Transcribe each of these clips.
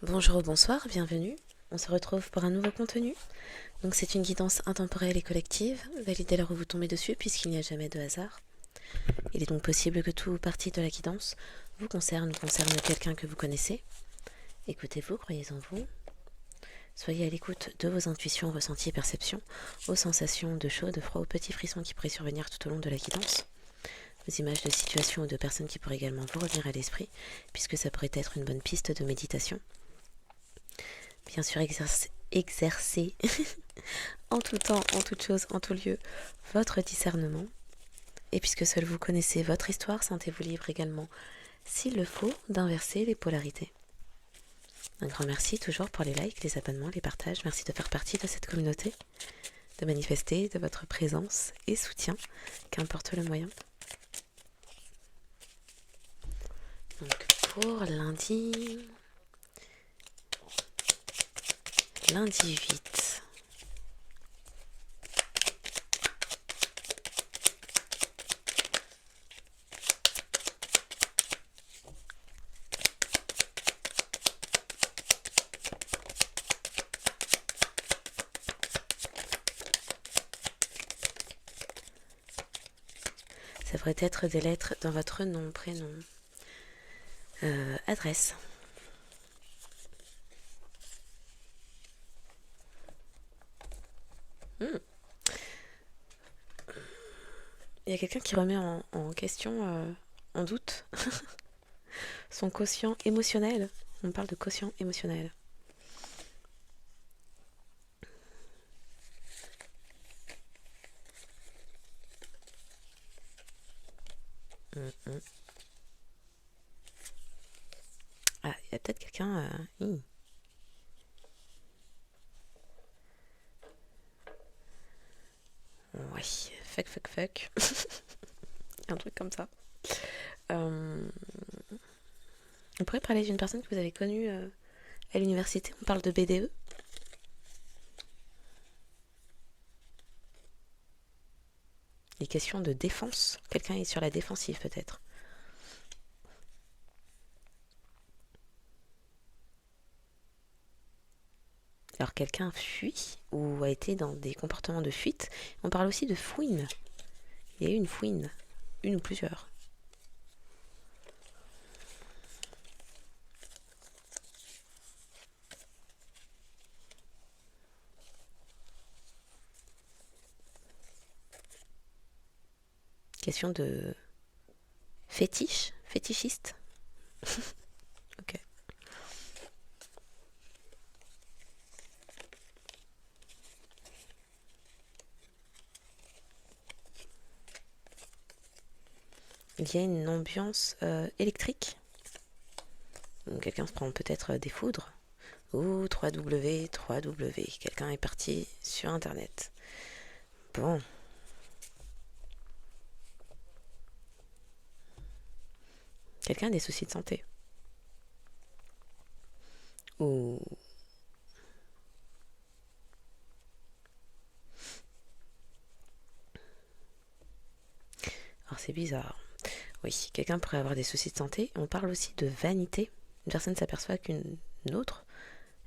Bonjour ou bonsoir, bienvenue. On se retrouve pour un nouveau contenu. Donc c'est une guidance intemporelle et collective. Validez l'heure où vous tombez dessus puisqu'il n'y a jamais de hasard. Il est donc possible que tout partie de la guidance vous concerne ou concerne quelqu'un que vous connaissez. Écoutez-vous, croyez en vous. Soyez à l'écoute de vos intuitions, ressentis et perceptions, aux sensations de chaud, de froid, aux petits frissons qui pourraient survenir tout au long de la guidance, aux images de situations ou de personnes qui pourraient également vous revenir à l'esprit, puisque ça pourrait être une bonne piste de méditation. Bien sûr, exercer en tout temps, en toute chose, en tout lieu, votre discernement. Et puisque seul vous connaissez votre histoire, sentez-vous libre également, s'il le faut, d'inverser les polarités. Un grand merci toujours pour les likes, les abonnements, les partages. Merci de faire partie de cette communauté, de manifester de votre présence et soutien, qu'importe le moyen. Donc pour lundi 8. Ça pourrait être des lettres dans votre nom, prénom, adresse. Il y a quelqu'un qui remet en question, en doute, son quotient émotionnel. On parle de quotient émotionnel. Ah, il y a peut-être quelqu'un... Ouais, fuck. Un truc comme ça. On pourrait parler d'une personne que vous avez connue à l'université. On parle de BDE. Les questions de défense. Quelqu'un est sur la défensive peut-être. Alors quelqu'un fuit ou a été dans des comportements de fuite. On parle aussi de fouine. Il y a eu une fouine. Une ou plusieurs. Question de fétiche. Fétichiste. Ok. Il y a une ambiance électrique. Quelqu'un se prend peut-être des foudres. Ou 3W. Quelqu'un est parti sur Internet. Bon. Quelqu'un a des soucis de santé. Ou... Alors c'est bizarre. Oui, quelqu'un pourrait avoir des soucis de santé. On parle aussi de vanité. Une personne s'aperçoit qu'une autre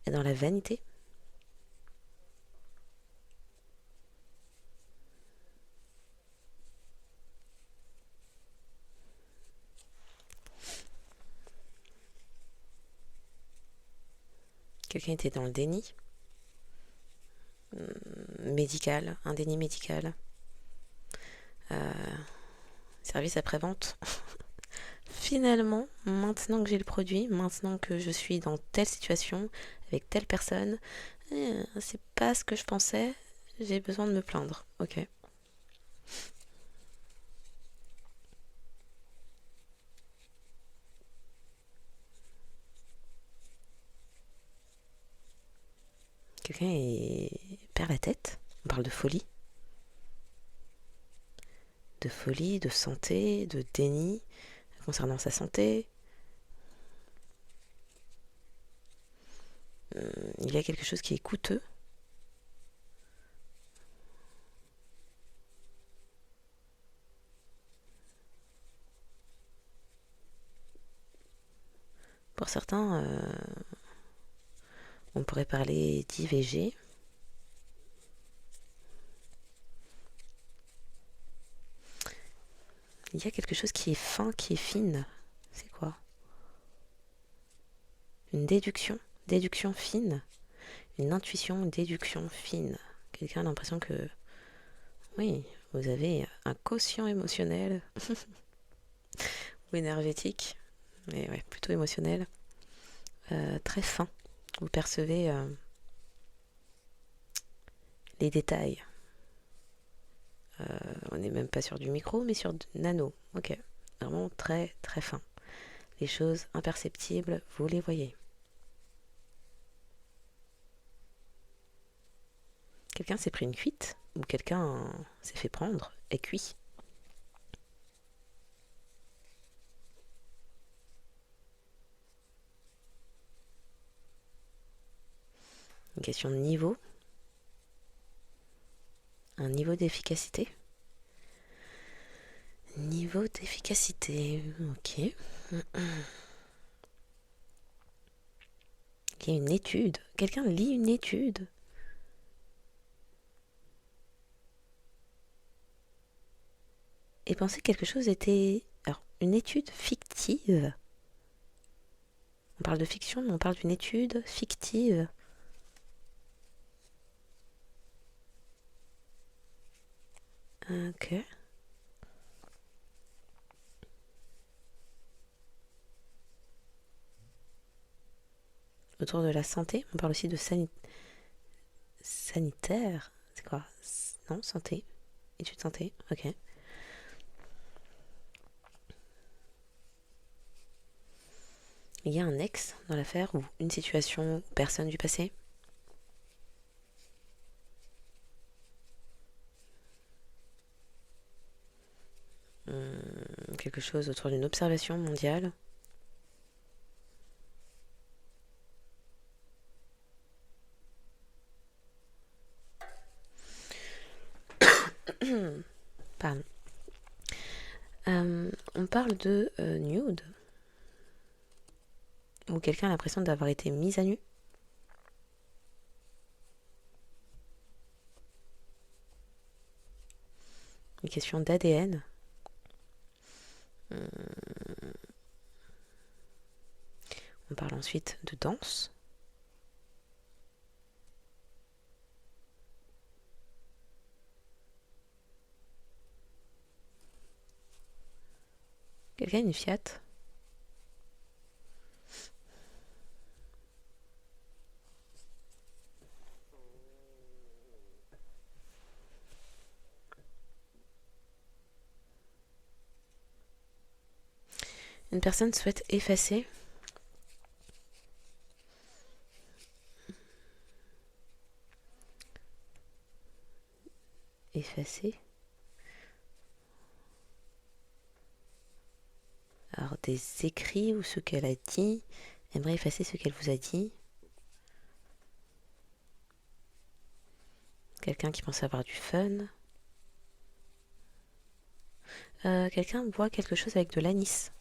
est dans la vanité. Quelqu'un était dans le déni. Médical, un déni médical. Service après-vente. Finalement, maintenant que j'ai le produit, maintenant que je suis dans telle situation, avec telle personne, c'est pas ce que je pensais, j'ai besoin de me plaindre. Ok. Perd la tête. On parle de folie. De folie, de santé, de déni concernant sa santé. Il y a quelque chose qui est coûteux. Pour certains, On pourrait parler d'IVG. Il y a quelque chose qui est fin, qui est fine. C'est quoi? Une déduction. Déduction fine. Une intuition, une déduction fine. Quelqu'un a l'impression que... Oui, vous avez un quotient émotionnel. Ou énergétique. Mais ouais, plutôt émotionnel. Très fin. Vous percevez les détails. On n'est même pas sur du micro, mais sur du nano. Ok. Vraiment très très fin. Les choses imperceptibles, vous les voyez. Quelqu'un s'est pris une cuite, ou quelqu'un s'est fait prendre, est cuit. Une question de niveau. Un niveau d'efficacité. Niveau d'efficacité, ok. Il y a une étude. Quelqu'un lit une étude. Et pensait que quelque chose était... Alors, une étude fictive. On parle de fiction, mais on parle d'une étude fictive. Ok. Autour de la santé, on parle aussi de sanitaire. C'est quoi? Non, santé. Étude santé, ok. Il y a un ex dans l'affaire ou une situation ou personne du passé. Quelque chose autour d'une observation mondiale. Pardon. On parle de nude. Où quelqu'un a l'impression d'avoir été mis à nu. Une question d'ADN. On parle ensuite de danse. Quelqu'un a une Fiat. Une personne souhaite effacer. Effacer. Alors des écrits ou ce qu'elle a dit. Aimerait effacer ce qu'elle vous a dit. Quelqu'un qui pense avoir du fun. Quelqu'un boit quelque chose avec de l'anis.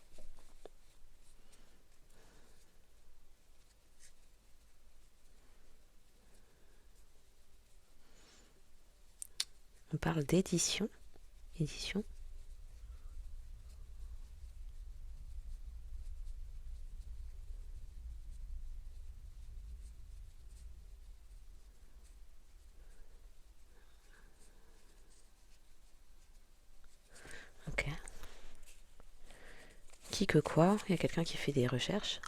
On parle d'édition. Édition. Ok. Qui que quoi? Il y a quelqu'un qui fait des recherches.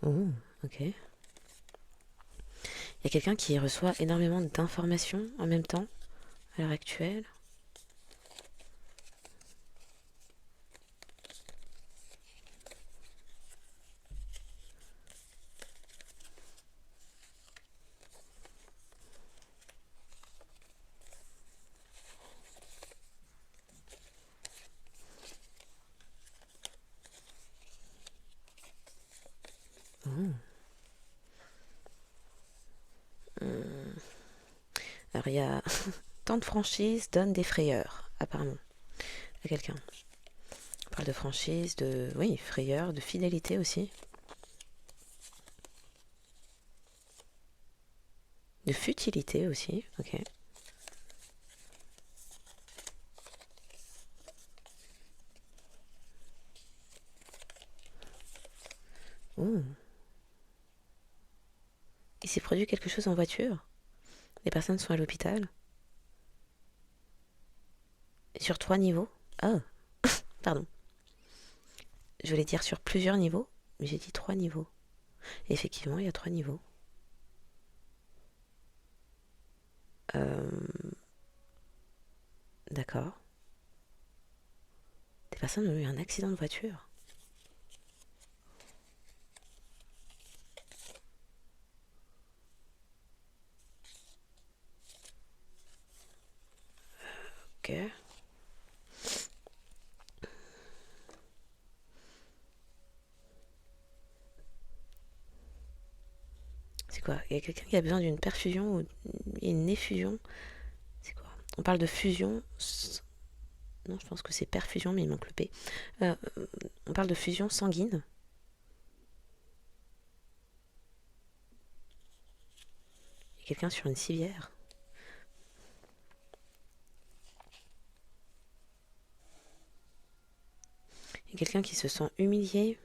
Oh, ok. Il y a quelqu'un qui reçoit énormément d'informations en même temps, à l'heure actuelle. Alors il y a tant de franchises donnent des frayeurs, apparemment, à quelqu'un. On parle de franchise, de oui, frayeur, de fidélité aussi. De futilité aussi, ok. Ouh. Il s'est produit quelque chose en voiture. Les personnes sont à l'hôpital. Sur 3 niveaux. Ah, pardon. Je voulais dire sur plusieurs niveaux, mais j'ai dit 3 niveaux. Et effectivement, il y a 3 niveaux. D'accord. Des personnes ont eu un accident de voiture. Ok. C'est quoi? Il y a quelqu'un qui a besoin d'une perfusion ou une effusion? C'est quoi? On parle de fusion. Non, je pense que c'est perfusion, mais il manque le P. Euh, on parle de fusion sanguine. Il y a quelqu'un sur une civière. Il y a quelqu'un qui se sent humilié.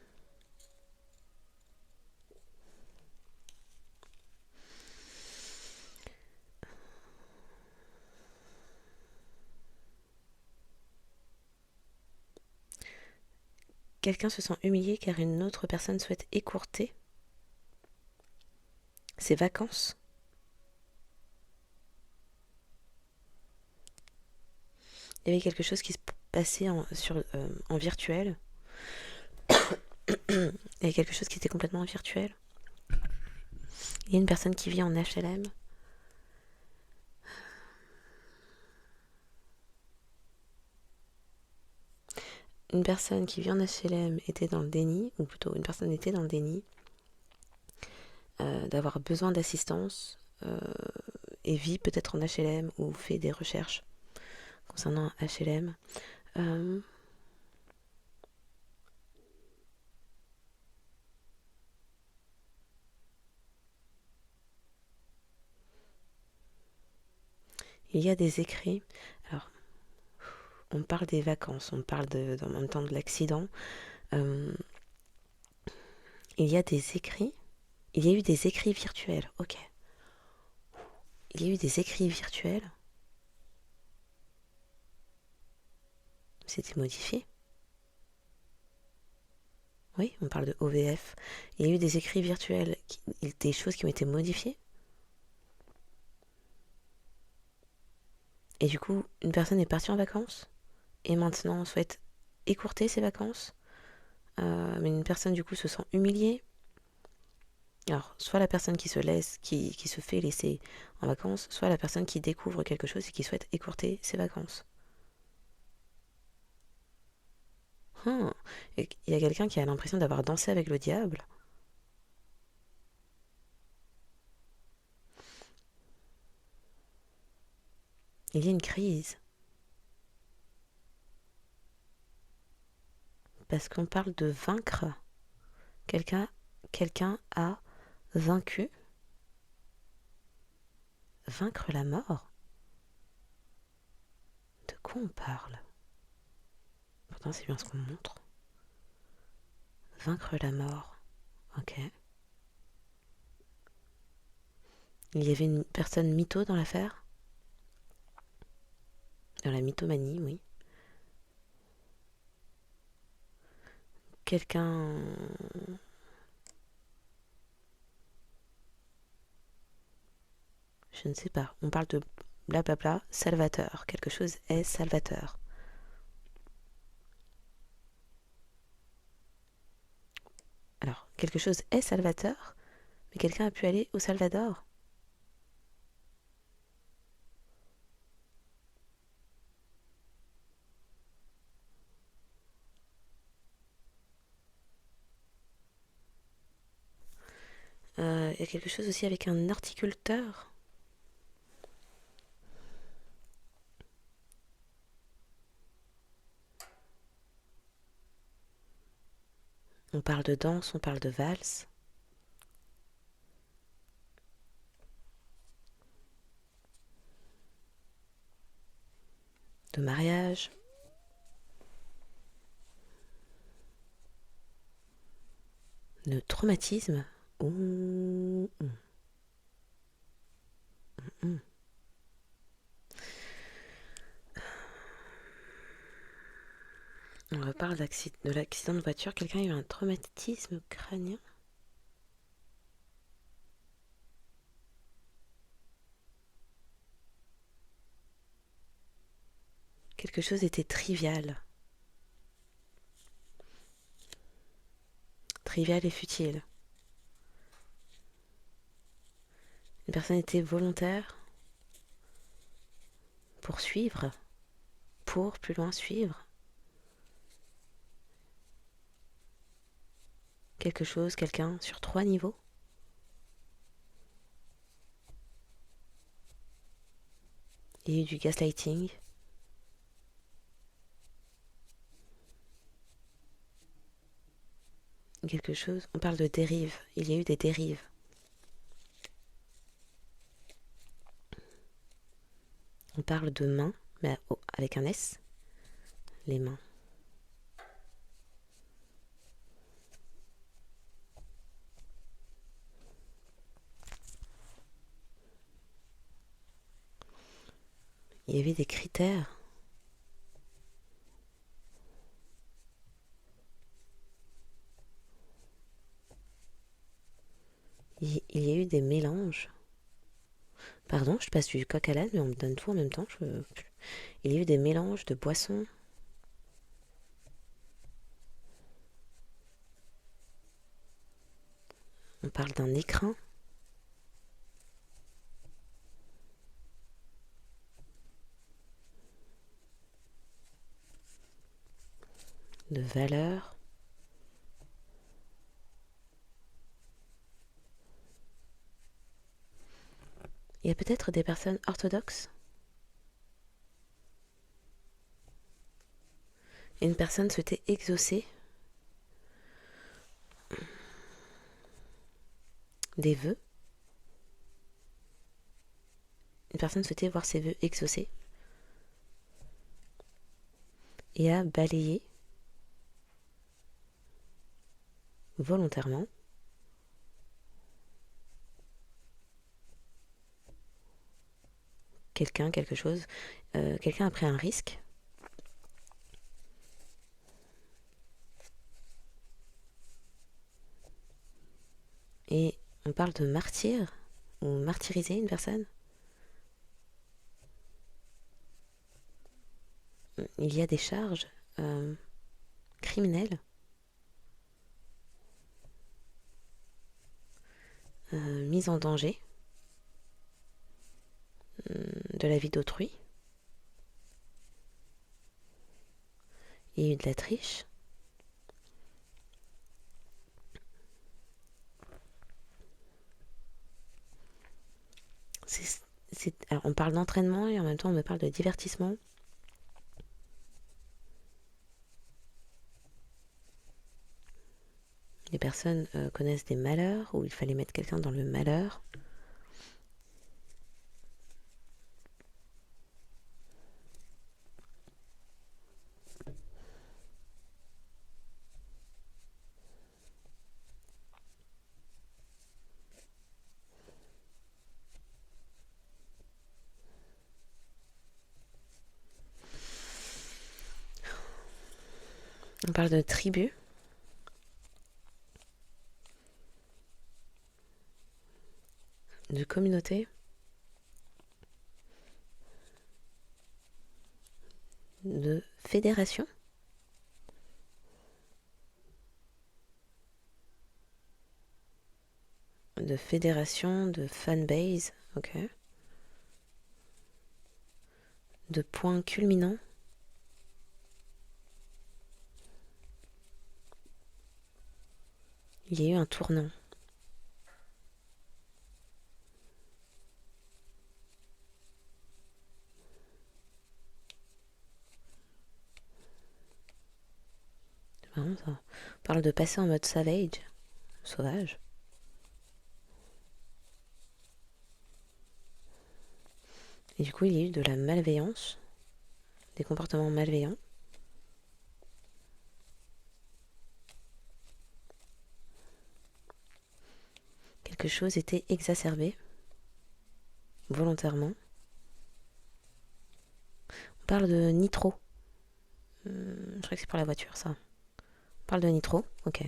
Quelqu'un se sent humilié car une autre personne souhaite écourter ses vacances. Il y avait quelque chose qui se passait en virtuel. Il y avait quelque chose qui était complètement virtuel. Il y a une personne qui vit en HLM. Une personne qui vit en HLM était dans le déni, ou plutôt une personne était dans le déni, d'avoir besoin d'assistance et vit peut-être en HLM ou fait des recherches concernant HLM. Il y a des écrits. Alors, on parle des vacances, on parle en même temps de l'accident. Il y a des écrits. Il y a eu des écrits virtuels. Ok. Il y a eu des écrits virtuels. C'était modifié. Oui, on parle de OVF. Il y a eu des écrits virtuels, des choses qui ont été modifiées. Et du coup, une personne est partie en vacances et maintenant souhaite écourter ses vacances. Mais une personne du coup se sent humiliée. Alors, soit la personne qui se laisse, qui se fait laisser en vacances, soit la personne qui découvre quelque chose et qui souhaite écourter ses vacances. Et il y a quelqu'un qui a l'impression d'avoir dansé avec le diable. Il y a une crise. Parce qu'on parle de vaincre. Quelqu'un a vaincu. Vaincre la mort. De quoi on parle? Pourtant, c'est bien ce qu'on montre. Vaincre la mort. Ok. Il y avait une personne mytho dans l'affaire? Dans la mythomanie, oui. Quelqu'un... Je ne sais pas. On parle de blablabla, salvateur. Quelque chose est salvateur. Alors, quelque chose est salvateur, mais quelqu'un a pu aller au Salvador. Il y a quelque chose aussi avec un horticulteur. On parle de danse, on parle de valse. De mariage. De traumatisme. Ouh. On reparle de l'accident de voiture. Quelqu'un a eu un traumatisme crânien. Quelque chose était trivial. Trivial et futile. Une personne était volontaire pour suivre, pour plus loin suivre. Quelque chose, quelqu'un sur 3 niveaux. Il y a eu du gaslighting. Quelque chose, on parle de dérive. Il y a eu des dérives. On parle de mains, mais avec un S. Les mains. Il y avait des critères. Il y a eu des mélanges. Pardon, je passe du coq à l'âne, mais on me donne tout en même temps. Il y a eu des mélanges de boissons. On parle d'un écrin. De valeurs. Il y a peut-être des personnes orthodoxes. Une personne souhaitait exaucer des vœux. Une personne souhaitait voir ses vœux exaucés et a balayé volontairement quelqu'un, quelque chose. Quelqu'un a pris un risque. Et on parle de martyr ou martyriser une personne. Il y a des charges criminelles, mise en danger de la vie d'autrui. Il y a eu de la triche. Alors on parle d'entraînement et en même temps on me parle de divertissement. Les personnes connaissent des malheurs où il fallait mettre quelqu'un dans le malheur. On parle de tribu. De communauté. De fédération. De fédération, de fanbase, ok. De point culminant. Il y a eu un tournant. parle de passer en mode savage, sauvage. Et du coup, il y a eu de la malveillance, des comportements malveillants. Quelque chose était exacerbé, volontairement. On parle de nitro. Je crois que c'est pour la voiture, ça. On parle de nitro, ok.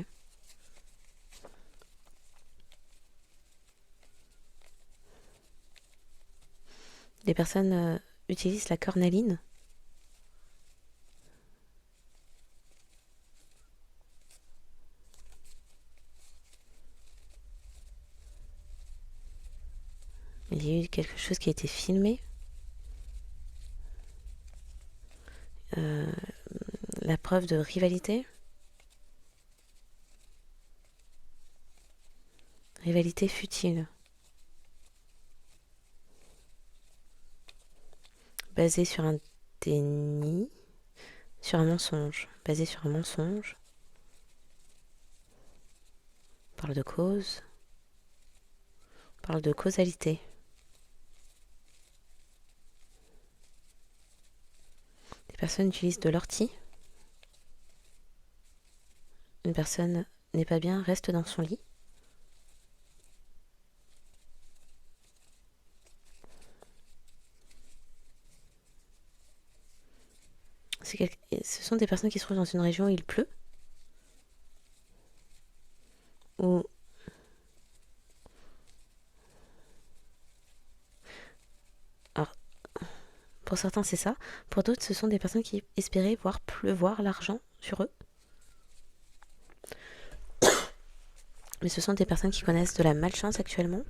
Les personnes utilisent la cornaline. Il y a eu quelque chose qui a été filmé. La preuve de rivalité. Rivalité futile. Basée sur un déni. Sur un mensonge. Basée sur un mensonge. On parle de cause. On parle de causalité. Des personnes utilisent de l'ortie. Une personne n'est pas bien, reste dans son lit. Ce sont des personnes qui se trouvent dans une région où il pleut. Ou alors, pour certains c'est ça. Pour d'autres ce sont des personnes qui espéraient voir pleuvoir l'argent sur eux. Mais ce sont des personnes qui connaissent de la malchance actuellement.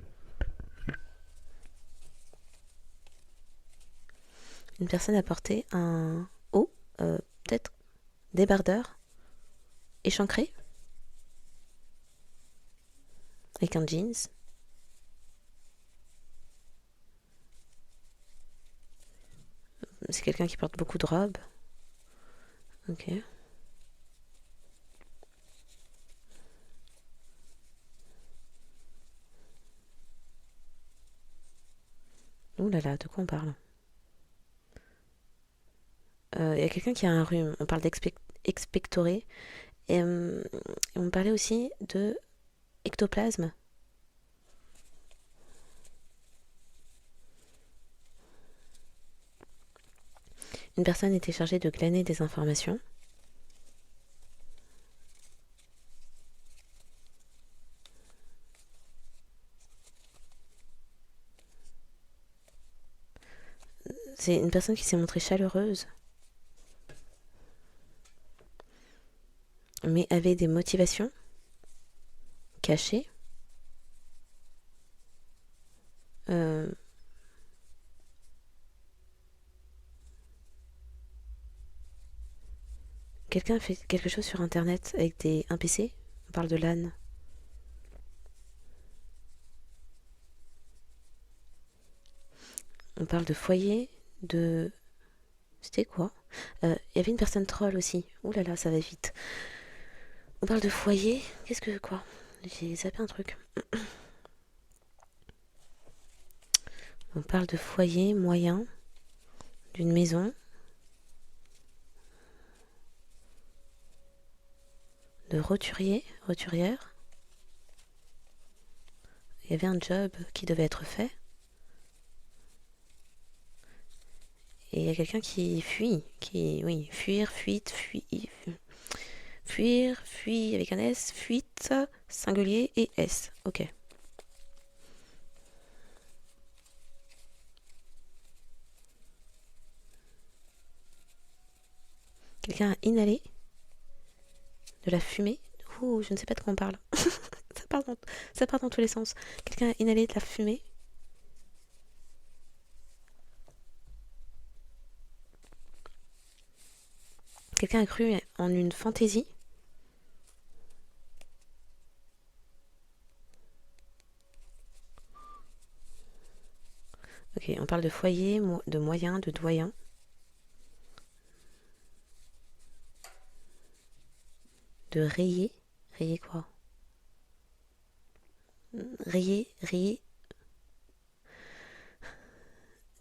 Une personne a porté un haut, peut-être débardeur, échancré, avec un jeans. C'est quelqu'un qui porte beaucoup de robes. Ok. Ouh là là, de quoi on parle? Il y a quelqu'un qui a un rhume. On parle d'expectoré. Et on parlait aussi de ectoplasme. Une personne était chargée de glaner des informations. C'est une personne qui s'est montrée chaleureuse, mais avait des motivations cachées. Quelqu'un a fait quelque chose sur internet avec un PC. On parle de LAN. On parle de foyer, de... C'était quoi? Il y avait une personne troll aussi. Ouh là là, ça va vite. On parle de foyer. Qu'est-ce que... Quoi? J'ai zappé un truc. On parle de foyer moyen, d'une maison, de roturière. Il y avait un job qui devait être fait. Et il y a quelqu'un qui fuit, oui, fuir, fuite, fuir, fuit avec un S, fuite, singulier et S. Ok. Quelqu'un a inhalé de la fumée. Ouh, je ne sais pas de quoi on parle. Ça part dans tous les sens. Quelqu'un a inhalé de la fumée. Quelqu'un a cru en une fantaisie. Ok, on parle de foyer, de moyen, de doyen. De rayer. Riez quoi? Riez, riez.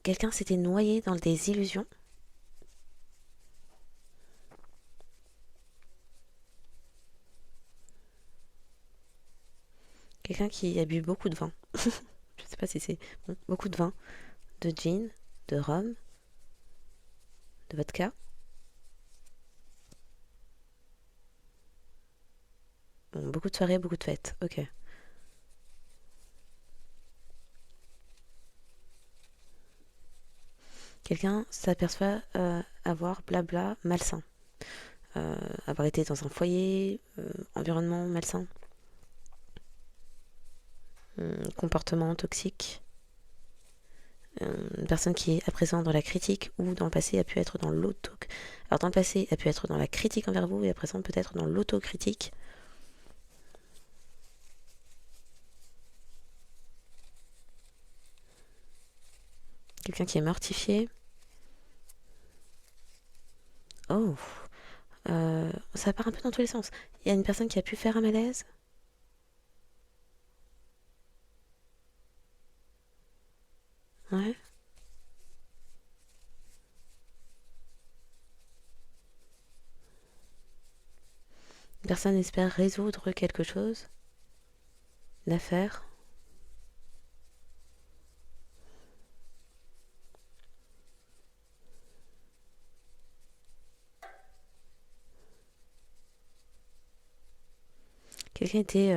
Quelqu'un s'était noyé dans des illusions. Quelqu'un qui a bu beaucoup de vin. Je sais pas si c'est bon, beaucoup de vin, de gin, de rhum, de vodka. Bon, beaucoup de soirées, beaucoup de fêtes. Ok. Quelqu'un s'aperçoit avoir blabla malsain. Avoir été dans un foyer, environnement malsain, comportement toxique. Une personne qui est à présent dans la critique ou dans le passé a pu être dans l'auto. Alors dans le passé a pu être dans la critique envers vous et à présent peut-être dans l'autocritique. Quelqu'un qui est mortifié. Oh, ça part un peu dans tous les sens. Il y a une personne qui a pu faire un malaise. Ouais. Une personne espère résoudre quelque chose. L'affaire. Quelqu'un était...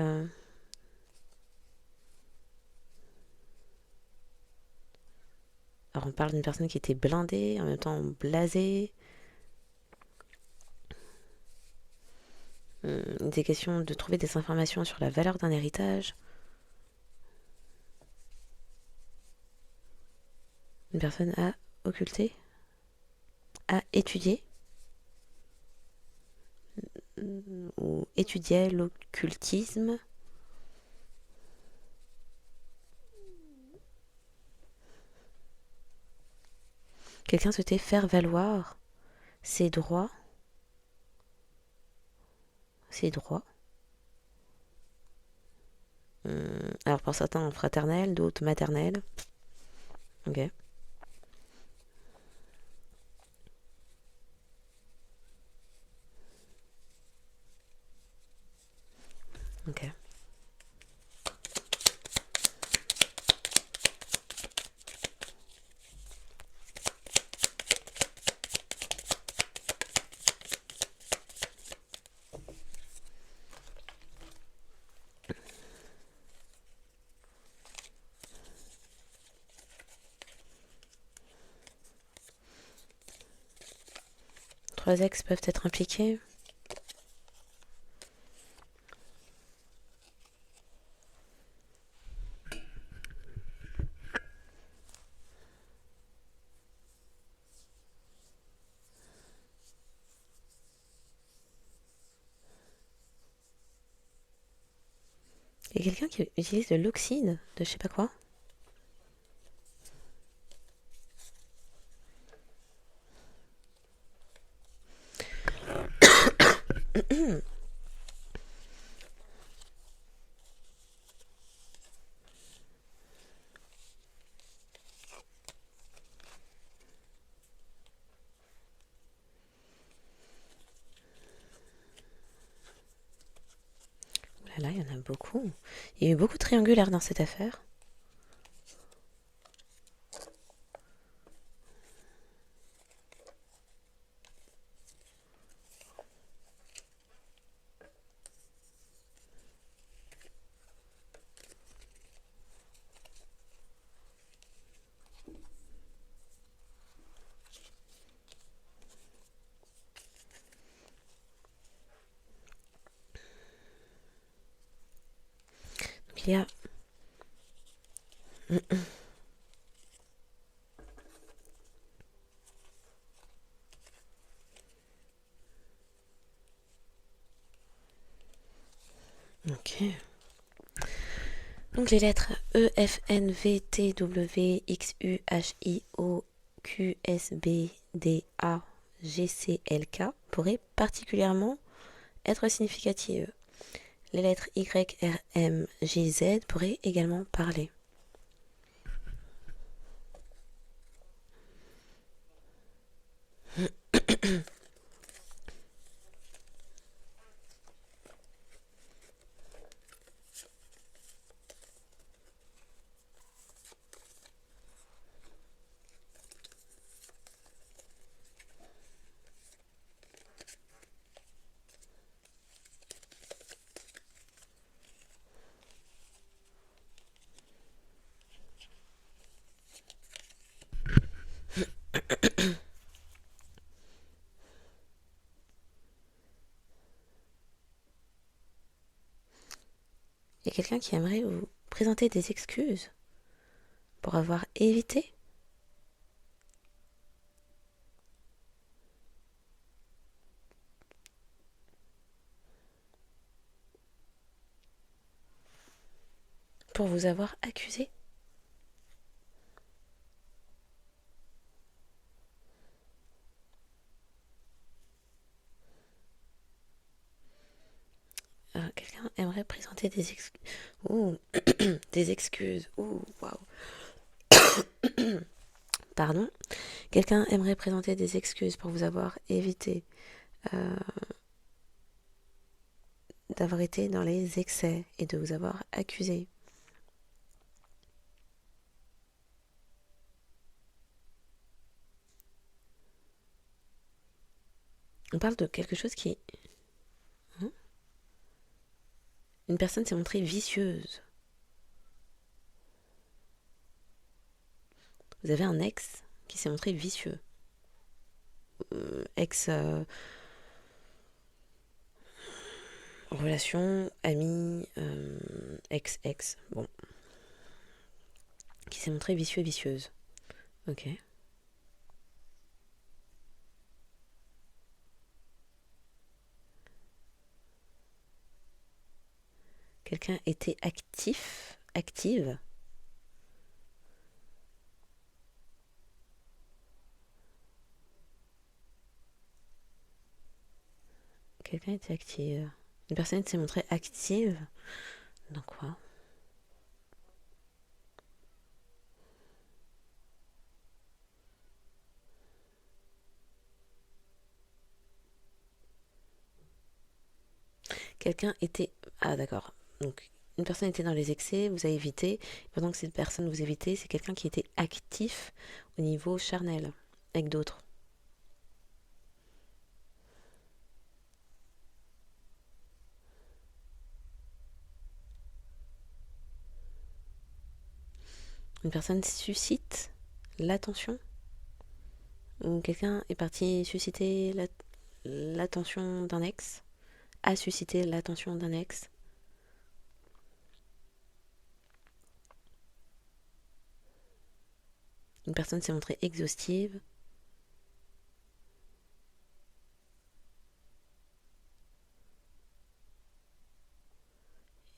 Alors on parle d'une personne qui était blindée, en même temps blasée. Il était question de trouver des informations sur la valeur d'un héritage. Une personne a occulté, a étudié ou étudiait l'occultisme. Quelqu'un souhaitait faire valoir ses droits. Ses droits. Alors pour certains fraternels, d'autres maternels. Ok. Ok. Trois ex peuvent être impliqués. Il y a quelqu'un qui utilise de l'oxyde, de je sais pas quoi. Là, il y en a beaucoup. Il y a eu beaucoup de triangulaires dans cette affaire. Donc il y a... Ok. Donc les lettres E, F, N, V, T, W, X, U, H, I, O, Q, S, B, D, A, G, C, L, K pourraient particulièrement être significatives. les lettres Y, R, M, J, Z pourraient également parler. Il y a quelqu'un qui aimerait vous présenter des excuses pour avoir évité. Pour vous avoir accusé. Quelqu'un aimerait présenter des excuses. Ouh, des excuses. Ouh, waouh. Pardon. Quelqu'un aimerait présenter des excuses pour vous avoir évité d'avoir été dans les excès et de vous avoir accusé. On parle de quelque chose qui... Une personne s'est montrée vicieuse. Vous avez un ex qui s'est montré vicieux. Ex... relation, ami, ex, bon. Qui s'est montré vicieux et vicieuse. Ok. Quelqu'un était actif, active. Quelqu'un était active. Une personne s'est montrée active. Dans quoi? Quelqu'un était... Ah d'accord. Donc une personne était dans les excès, vous avez évité. Pendant que cette personne vous évitez, c'est quelqu'un qui était actif au niveau charnel avec d'autres. Une personne suscite l'attention. Ou quelqu'un est parti susciter l'attention d'un ex. A suscité l'attention d'un ex. Une personne s'est montrée exhaustive.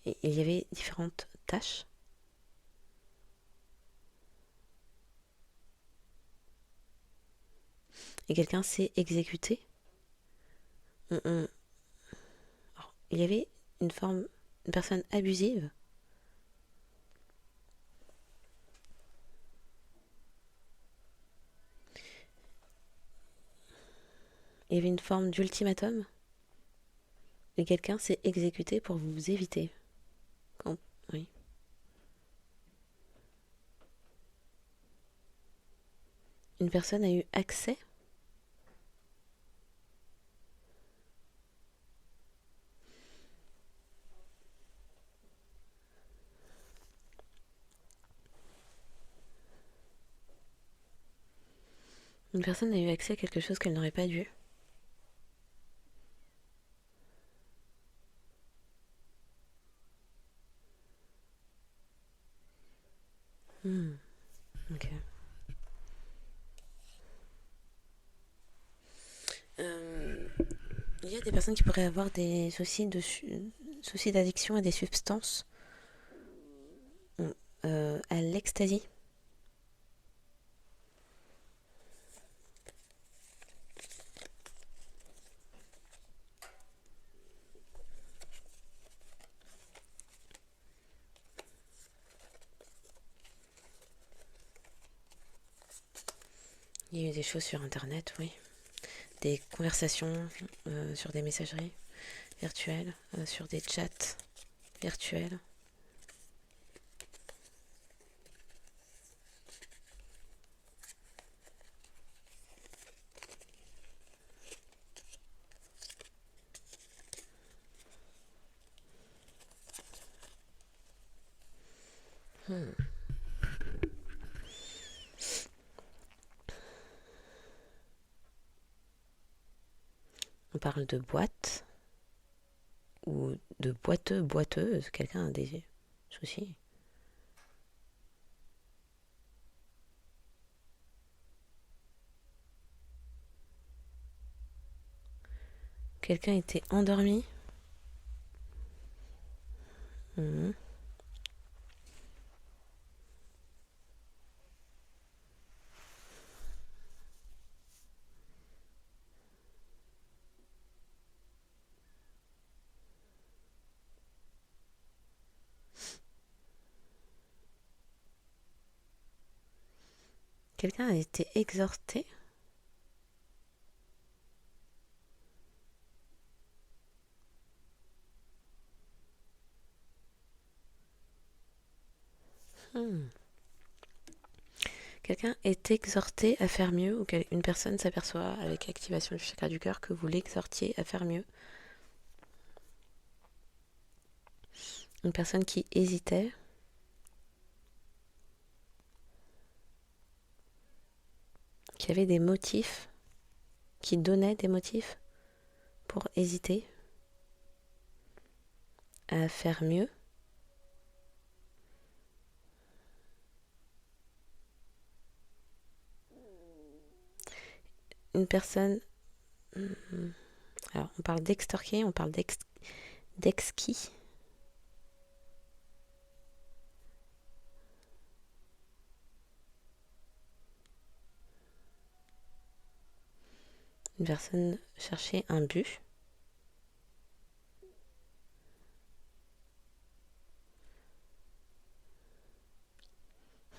Et il y avait différentes tâches. Et quelqu'un s'est exécuté. Alors, il y avait une personne abusive. Il y avait une forme d'ultimatum. Et quelqu'un s'est exécuté pour vous éviter. Oui. Une personne a eu accès. Une personne a eu accès à quelque chose qu'elle n'aurait pas dû. Ok. Il y a des personnes qui pourraient avoir des soucis d'addiction à des substances, à l'ecstasy. Il y a eu des choses sur Internet, oui. Des conversations sur des messageries virtuelles, sur des chats virtuels. On parle de boîte ou de boiteux, boiteuse. Quelqu'un a des soucis. Quelqu'un était endormi. Mhm. Quelqu'un a été exhorté. Hmm. Quelqu'un est exhorté à faire mieux ou une personne s'aperçoit avec activation du chakra du cœur que vous l'exhortiez à faire mieux. Une personne qui hésitait. Qui avait des motifs. Qui donnait des motifs pour hésiter à faire mieux. Une personne... Alors, on parle d'extorquer, on parle d'exquis. Une personne cherchait un but.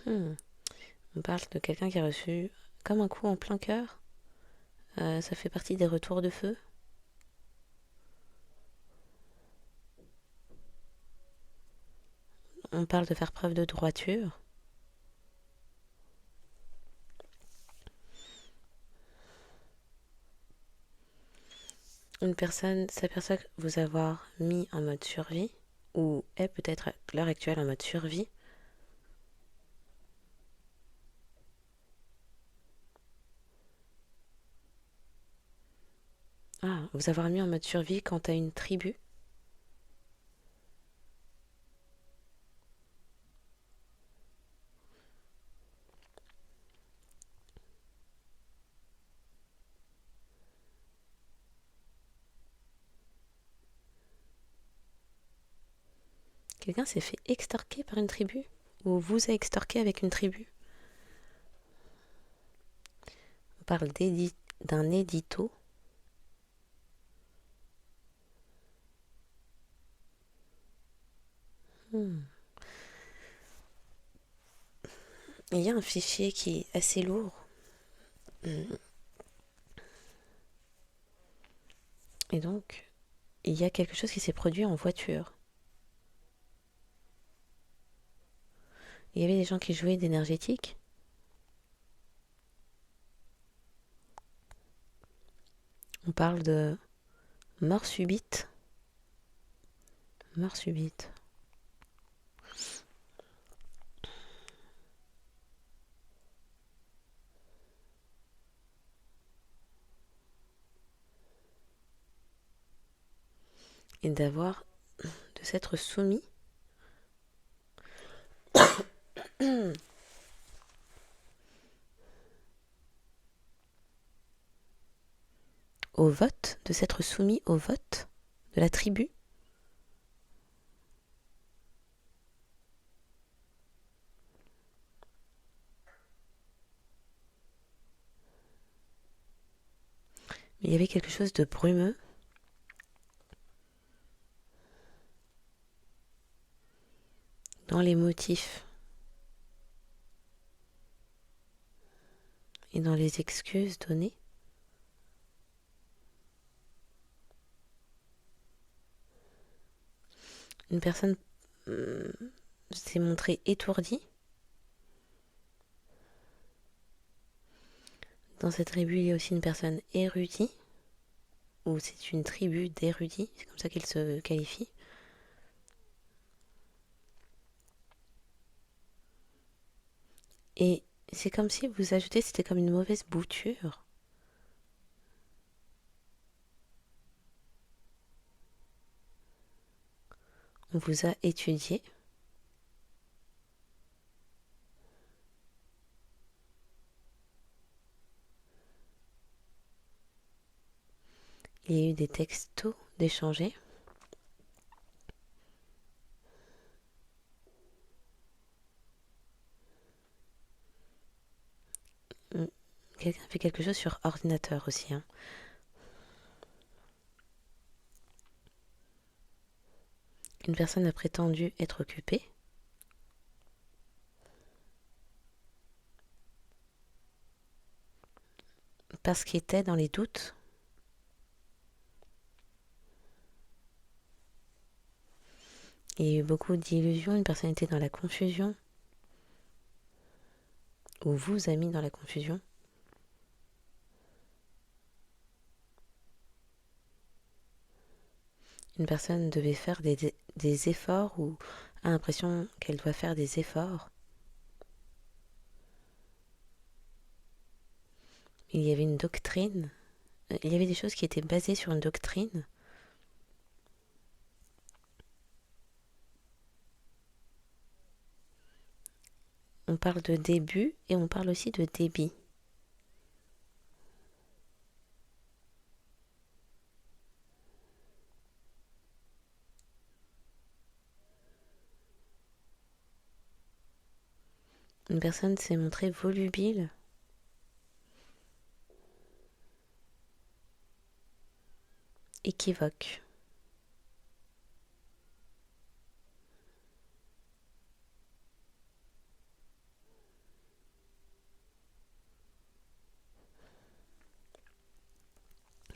On parle de quelqu'un qui a reçu comme un coup en plein cœur. Ça fait partie des retours de feu. On parle de faire preuve de droiture. Une personne s'aperçoit vous avoir mis en mode survie, ou est peut-être à l'heure actuelle en mode survie. Ah, vous avoir mis en mode survie quand t'as une tribu. Quelqu'un s'est fait extorquer par une tribu, ou vous a extorqué avec une tribu. On parle d'un édito. Il y a un fichier qui est assez lourd. Et donc, il y a quelque chose qui s'est produit en voiture. Il y avait des gens qui jouaient d'énergétique. On parle de mort subite. Mort subite. Et de s'être soumis au vote, de s'être soumis au vote de la tribu. Mais il y avait quelque chose de brumeux. Dans les motifs. et dans les excuses données. Une personne s'est montrée étourdie. Dans cette tribu, il y a aussi une personne érudite, ou c'est une tribu d'érudits, c'est comme ça qu'ils se qualifient. Et c'est comme si vous ajoutez, c'était comme une mauvaise bouture. On vous a étudié. Il y a eu des textos d'échanger. Quelqu'un fait quelque chose sur ordinateur aussi. Une personne a prétendu être occupée. Parce qu'il était dans les doutes. Il y a eu beaucoup d'illusions. Une personne était dans la confusion. Ou vous a mis dans la confusion. Une personne devait faire des efforts ou a l'impression qu'elle doit faire des efforts. Il y avait une doctrine. Il y avait des choses qui étaient basées sur une doctrine. On parle de début et on parle aussi de débit. Une personne s'est montrée volubile. Équivoque.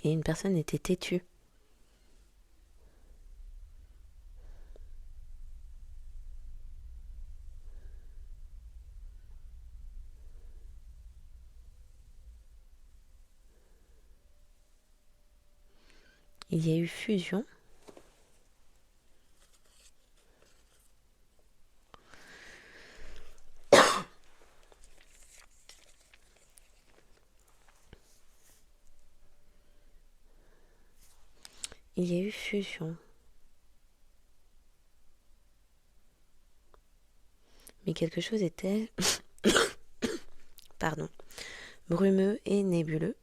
Et une personne était têtue. Il y a eu fusion. Il y a eu fusion. Mais quelque chose était pardon, brumeux et nébuleux.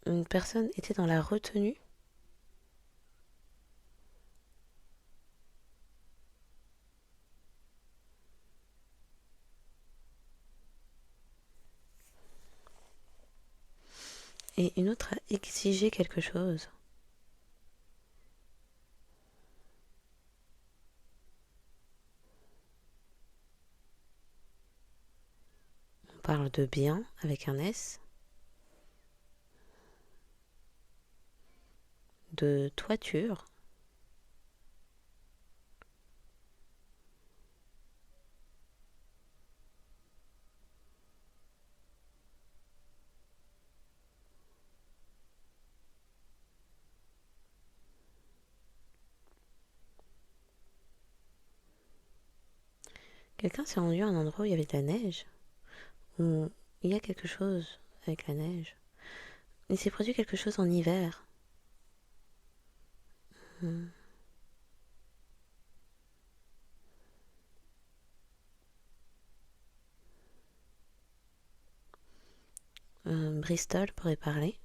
Une personne était dans la retenue. Et une autre a exigé quelque chose. On parle de bien avec un S. De toiture. Quelqu'un s'est rendu à un endroit où il y avait de la neige. Où il y a quelque chose avec la neige. Il s'est produit quelque chose en hiver. Bristol pourrait parler.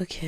Ok.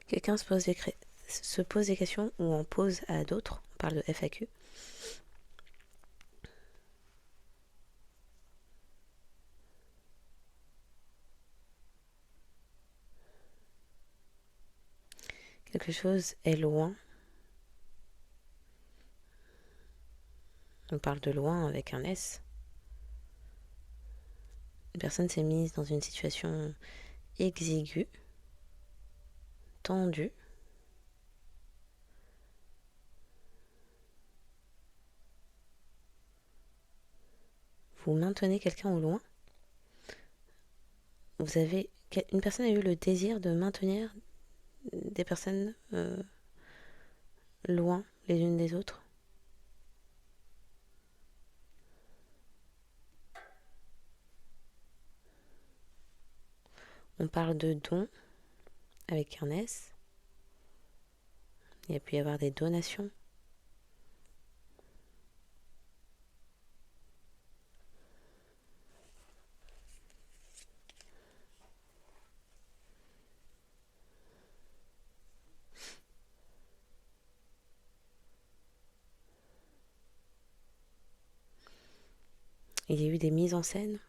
Quelqu'un se pose des questions ou en pose à d'autres. On parle de FAQ. Quelque chose est loin. On parle de loin avec un S. Une personne s'est mise dans une situation exiguë, tendue. Vous maintenez quelqu'un au loin. Une personne a eu le désir de maintenir des personnes loin les unes des autres. On parle de dons avec un S. Il y a pu y avoir des donations. Il y a eu des mises en scène.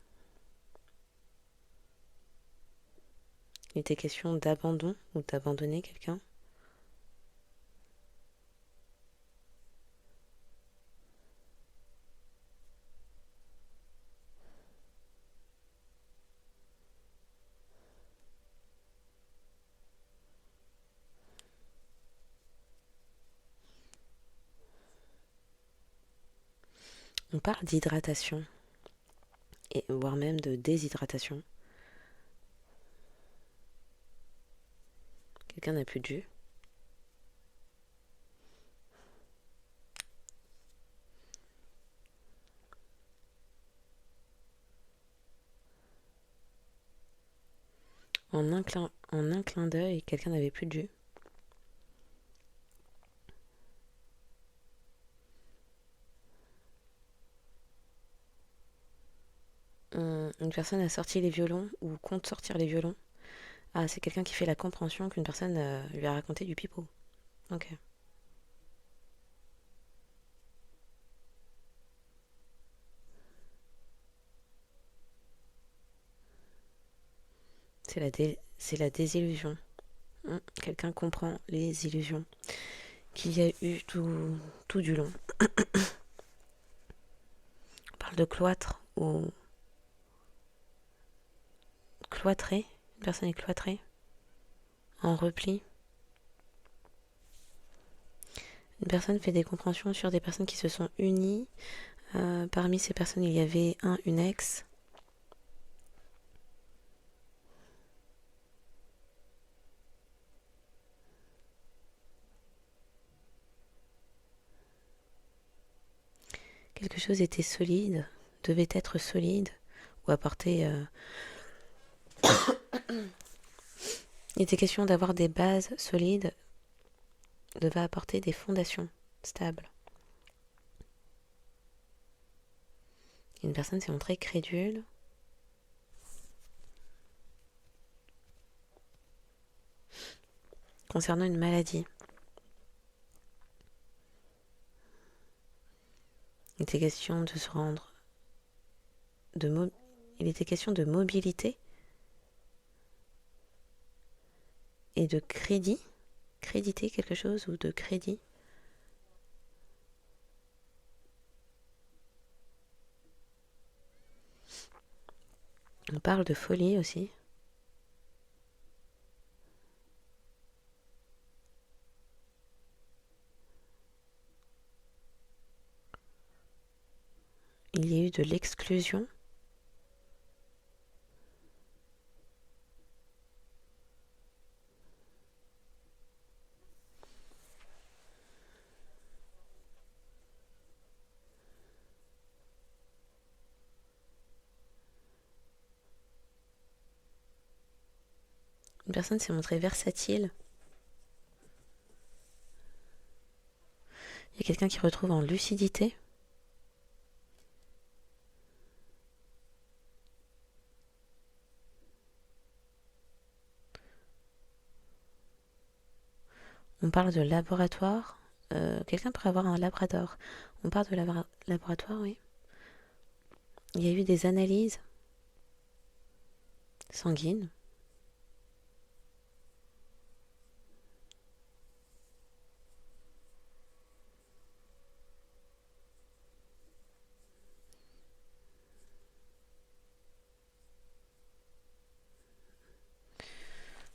Il était question d'abandon ou d'abandonner quelqu'un. On parle d'hydratation, et voire même de déshydratation. Quelqu'un n'a plus de jus. En un clin d'œil, quelqu'un n'avait plus de jus. Une personne a sorti les violons ou compte sortir les violons. Ah, c'est quelqu'un qui fait la compréhension qu'une personne lui a raconté du pipeau. Ok. C'est la désillusion. Quelqu'un comprend les illusions qu'il y a eu tout du long. On parle de cloître ou cloîtré. Une personne est cloîtrée, en repli. Une personne fait des compréhensions sur des personnes qui se sont unies. Parmi ces personnes, il y avait une ex. Quelque chose était solide, devait être solide, ou apporter... Il était question d'avoir des bases solides, devait apporter des fondations stables. Une personne s'est montrée crédule. Concernant une maladie. Il était question de se rendre il était question de mobilité et de crédit. Créditer quelque chose ou de crédit. On parle de folie aussi. Il y a eu de l'exclusion. Une personne s'est montrée versatile. Il y a quelqu'un qui retrouve en lucidité. On parle de laboratoire. Quelqu'un pourrait avoir un labrador. On parle de laboratoire, oui. Il y a eu des analyses sanguines.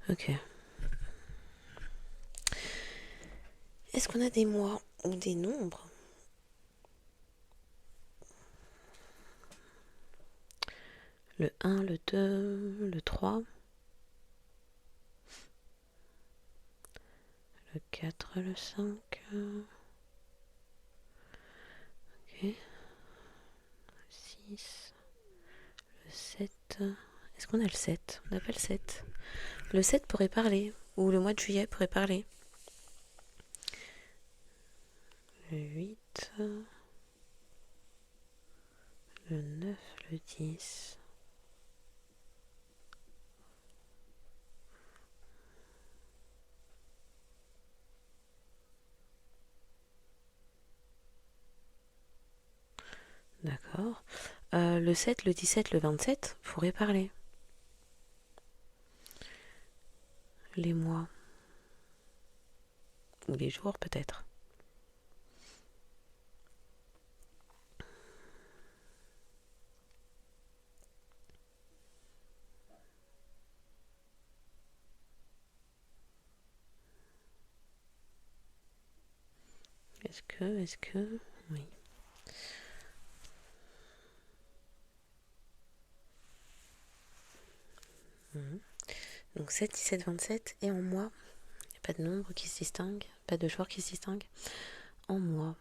Ok. Est-ce qu'on a des mois ou des nombres? Le 1, le 2, le 3, le 4, le 5. Ok. Le 6, le 7. Est-ce qu'on a le 7? On n'a pas le 7. Le 7 pourrait parler. Ou le mois de juillet pourrait parler. Le 8, le 9, le 10. D'accord. Le 7, le 17, le 27 pourraient parler. Les mois. Ou les jours peut-être. Est-ce que... Oui. Donc 7, 17, 27 et en mois. Il n'y a pas de nombre qui se distingue, pas de jour qui se distingue. En mois.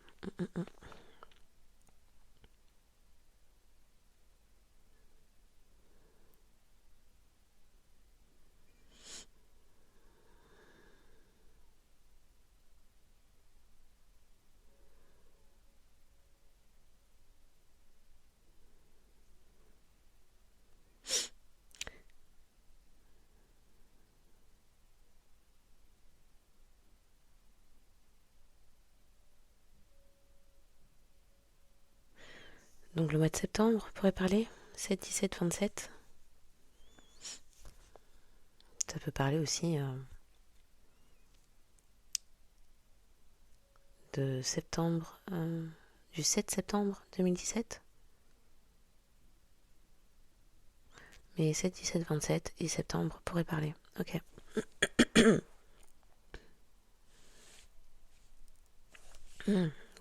Donc le mois de septembre pourrait parler. 7, 17, 27. Ça peut parler aussi de septembre, du 7 septembre 2017. Mais 7, 17, 27 et septembre pourraient parler. Ok.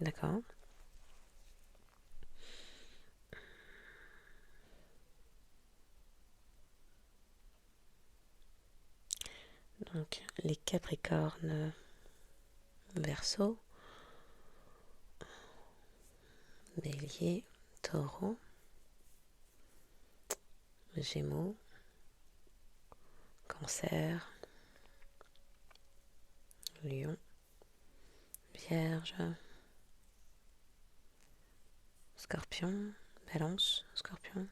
D'accord. Donc les Capricornes, Verseau, Bélier, Taureau, Gémeaux, Cancer, Lion, Vierge, Scorpion, Balance, Scorpion,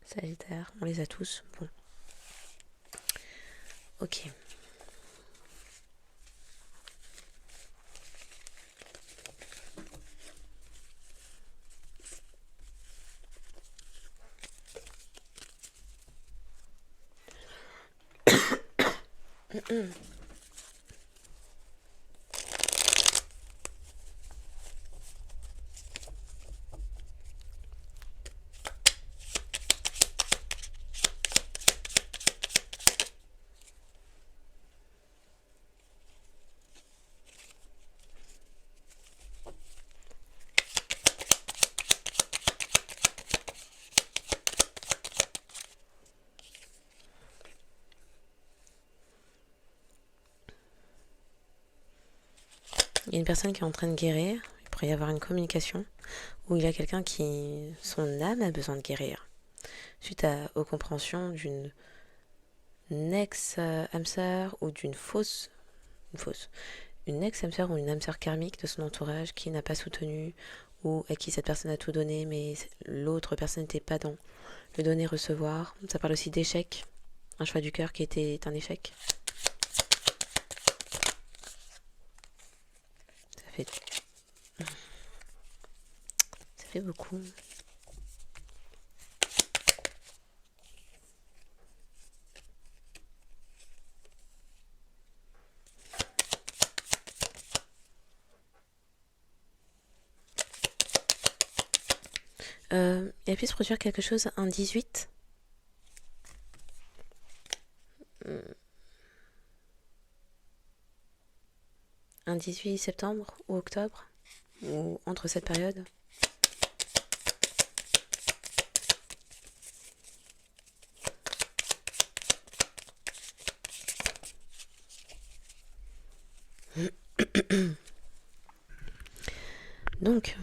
Sagittaire, on les a tous. Bon. Ok. Il y a une personne qui est en train de guérir. Il pourrait y avoir une communication où il y a quelqu'un qui, son âme a besoin de guérir suite aux compréhensions d'une ex-âme sœur ou une ex-âme sœur ou une âme sœur karmique de son entourage qui n'a pas soutenu ou à qui cette personne a tout donné mais l'autre personne n'était pas dans le donner-recevoir. Ça parle aussi d'échec, un choix du cœur qui était un échec. Ça fait beaucoup. Il a pu se produire quelque chose un 18. Un 18 septembre ou octobre, ou entre cette période. Donc,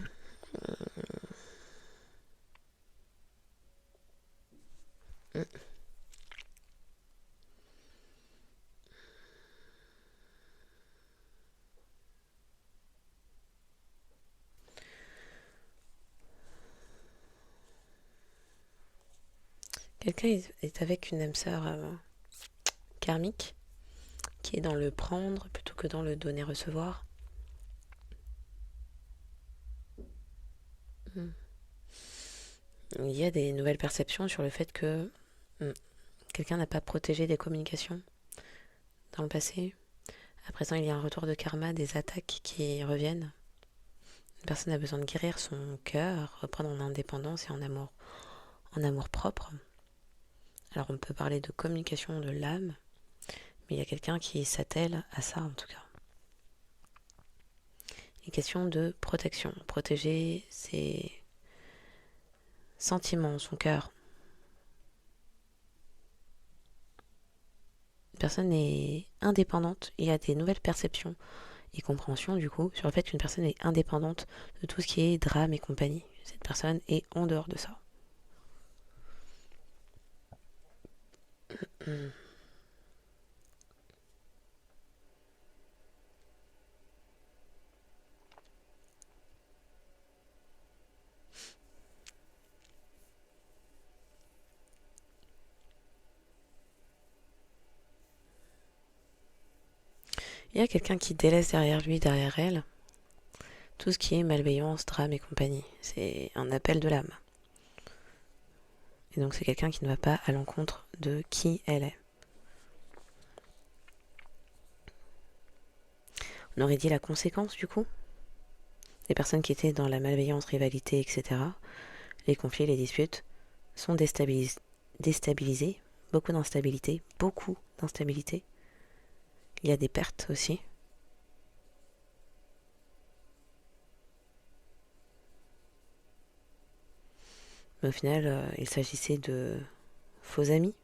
quelqu'un est avec une âme sœur karmique qui est dans le prendre plutôt que dans le donner-recevoir. Il y a des nouvelles perceptions sur le fait que quelqu'un n'a pas protégé des communications dans le passé. À présent, il y a un retour de karma, des attaques qui reviennent. Une personne a besoin de guérir son cœur, reprendre en indépendance et en amour propre. Alors on peut parler de communication de l'âme, mais il y a quelqu'un qui s'attelle à ça en tout cas. Une question de protection, protéger ses sentiments, son cœur. Une personne est indépendante, il y a des nouvelles perceptions et compréhensions du coup sur le fait qu'une personne est indépendante de tout ce qui est drame et compagnie. Cette personne est en dehors de ça. Il y a quelqu'un qui délaisse derrière lui, derrière elle, tout ce qui est malveillance, drame et compagnie. C'est un appel de l'âme. Et donc c'est quelqu'un qui ne va pas à l'encontre de qui elle est. On aurait dit la conséquence du coup. Les personnes qui étaient dans la malveillance, rivalité, etc. Les conflits, les disputes sont déstabilisés. Beaucoup d'instabilité. Il y a des pertes aussi. Mais au final, il s'agissait de faux amis.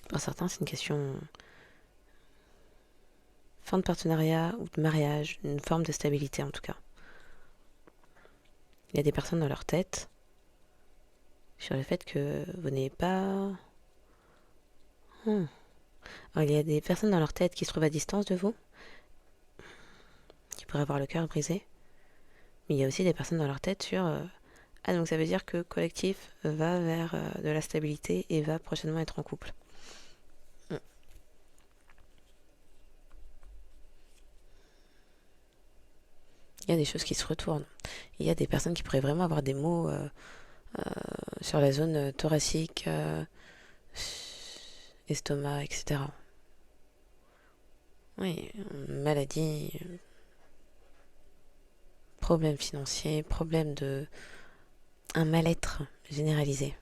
Pour certains, c'est une question fin de partenariat ou de mariage, une forme de stabilité en tout cas. Il y a des personnes dans leur tête sur le fait que vous n'ayez pas... Alors, il y a des personnes dans leur tête qui se trouvent à distance de vous, qui pourraient avoir le cœur brisé. Mais il y a aussi des personnes dans leur tête sur... Ah, donc ça veut dire que collectif va vers de la stabilité et va prochainement être en couple. Il y a des choses qui se retournent. Il y a des personnes qui pourraient vraiment avoir des mots sur la zone thoracique, estomac, etc. Oui, maladie, problème financier, problème de... un mal-être généralisé.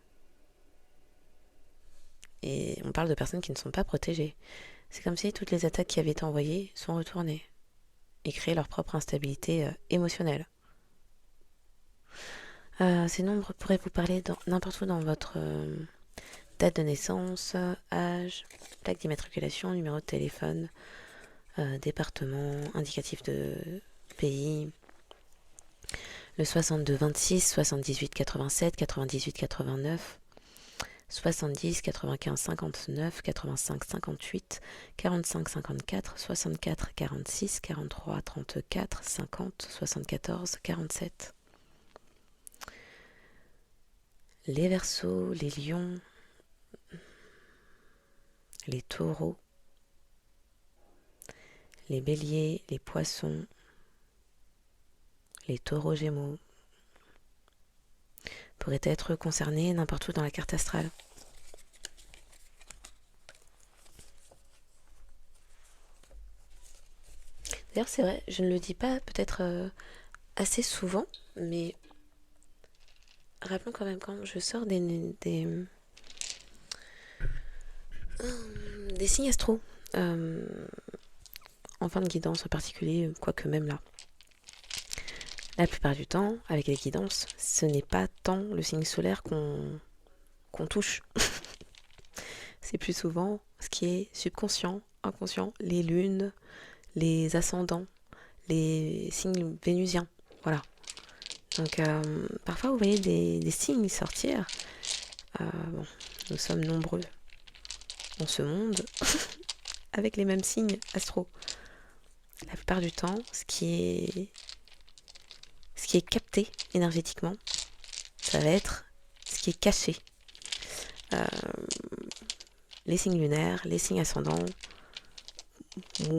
Et on parle de personnes qui ne sont pas protégées. C'est comme si toutes les attaques qui avaient été envoyées sont retournées et créent leur propre instabilité émotionnelle. Ces nombres pourraient vous parler n'importe où dans votre date de naissance, âge, plaque d'immatriculation, numéro de téléphone, département, indicatif de pays, le 62 26, 78 87, 98 89, 70 95 59, 85 58, 45 54, 64 46, 43 34, 50 74 47. Les Verseaux, les Lions, les Taureaux, les Béliers, les Poissons, les Taureaux Gémeaux pourraient être concernés n'importe où dans la carte astrale. D'ailleurs, c'est vrai, je ne le dis pas peut-être assez souvent, mais rappelons quand même quand je sors des signes astro en fin de guidance en particulier, quoique même là. La plupart du temps, avec les guidances, ce n'est pas tant le signe solaire qu'on touche. C'est plus souvent ce qui est subconscient, inconscient, les lunes, les ascendants, les signes vénusiens. Voilà. Donc parfois vous voyez des signes sortir. Bon, nous sommes nombreux dans ce monde avec les mêmes signes astro. La plupart du temps, ce qui est capté énergétiquement, ça va être ce qui est caché. Les signes lunaires, les signes ascendants,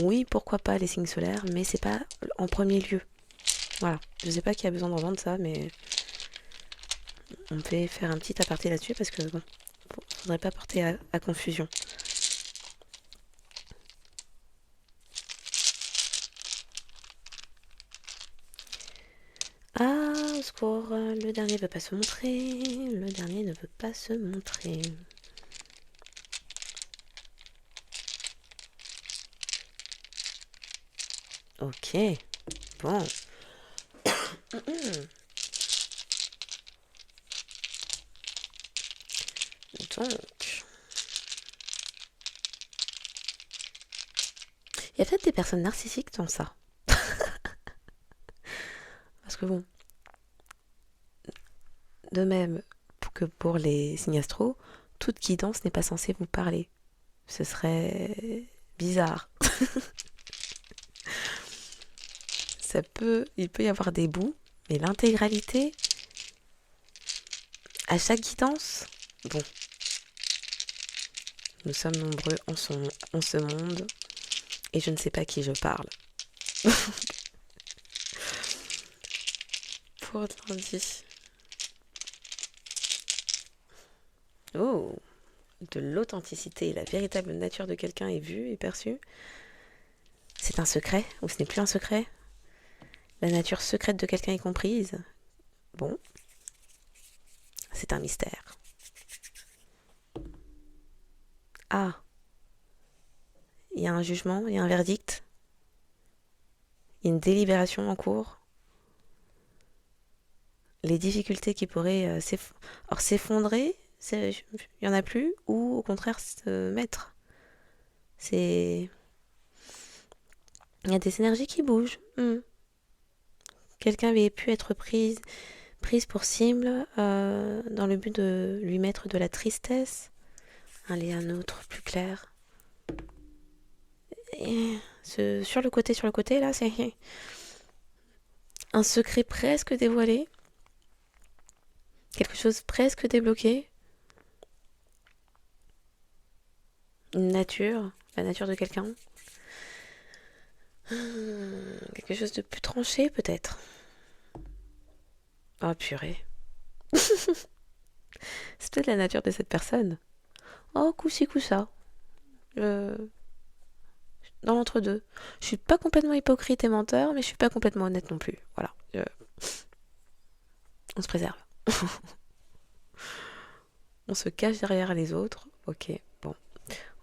oui, pourquoi pas les signes solaires, mais c'est pas en premier lieu. Voilà, je sais pas qui a besoin d'entendre ça, mais on peut faire un petit aparté là-dessus parce que bon, faudrait pas porter à confusion. Ah, au secours, le dernier veut pas se montrer, le dernier ne veut pas se montrer. Ok, bon. Donc, il y a peut-être des personnes narcissiques dans ça. Parce que bon, de même que pour les signes astro, toute guidance n'est pas censée vous parler. Ce serait bizarre. Il peut y avoir des bouts, mais l'intégralité, à chaque guidance, bon, nous sommes nombreux en ce monde, et je ne sais pas à qui je parle. Pour l'indice. Oh, de l'authenticité, la véritable nature de quelqu'un est vue et perçue. C'est un secret, ou ce n'est plus un secret. La nature secrète de quelqu'un est comprise. Bon, c'est un mystère. Ah, il y a un jugement, il y a un verdict, il y a une délibération en cours. Les difficultés qui pourraient s'effondrer, il n'y en a plus, ou au contraire se mettre. Il y a des énergies qui bougent. Quelqu'un avait pu être prise pour cible dans le but de lui mettre de la tristesse. Aller à un autre plus clair. Et sur le côté, là, c'est un secret presque dévoilé. Quelque chose presque débloqué. Une nature, la nature de quelqu'un. Quelque chose de plus tranché, peut-être. Oh, purée. C'est peut-être la nature de cette personne. Oh, coup-ci, coup-ça. Euh, dans l'entre-deux. Je suis pas complètement hypocrite et menteur, mais je suis pas complètement honnête non plus. Voilà. On se préserve. On se cache derrière les autres. Ok, bon.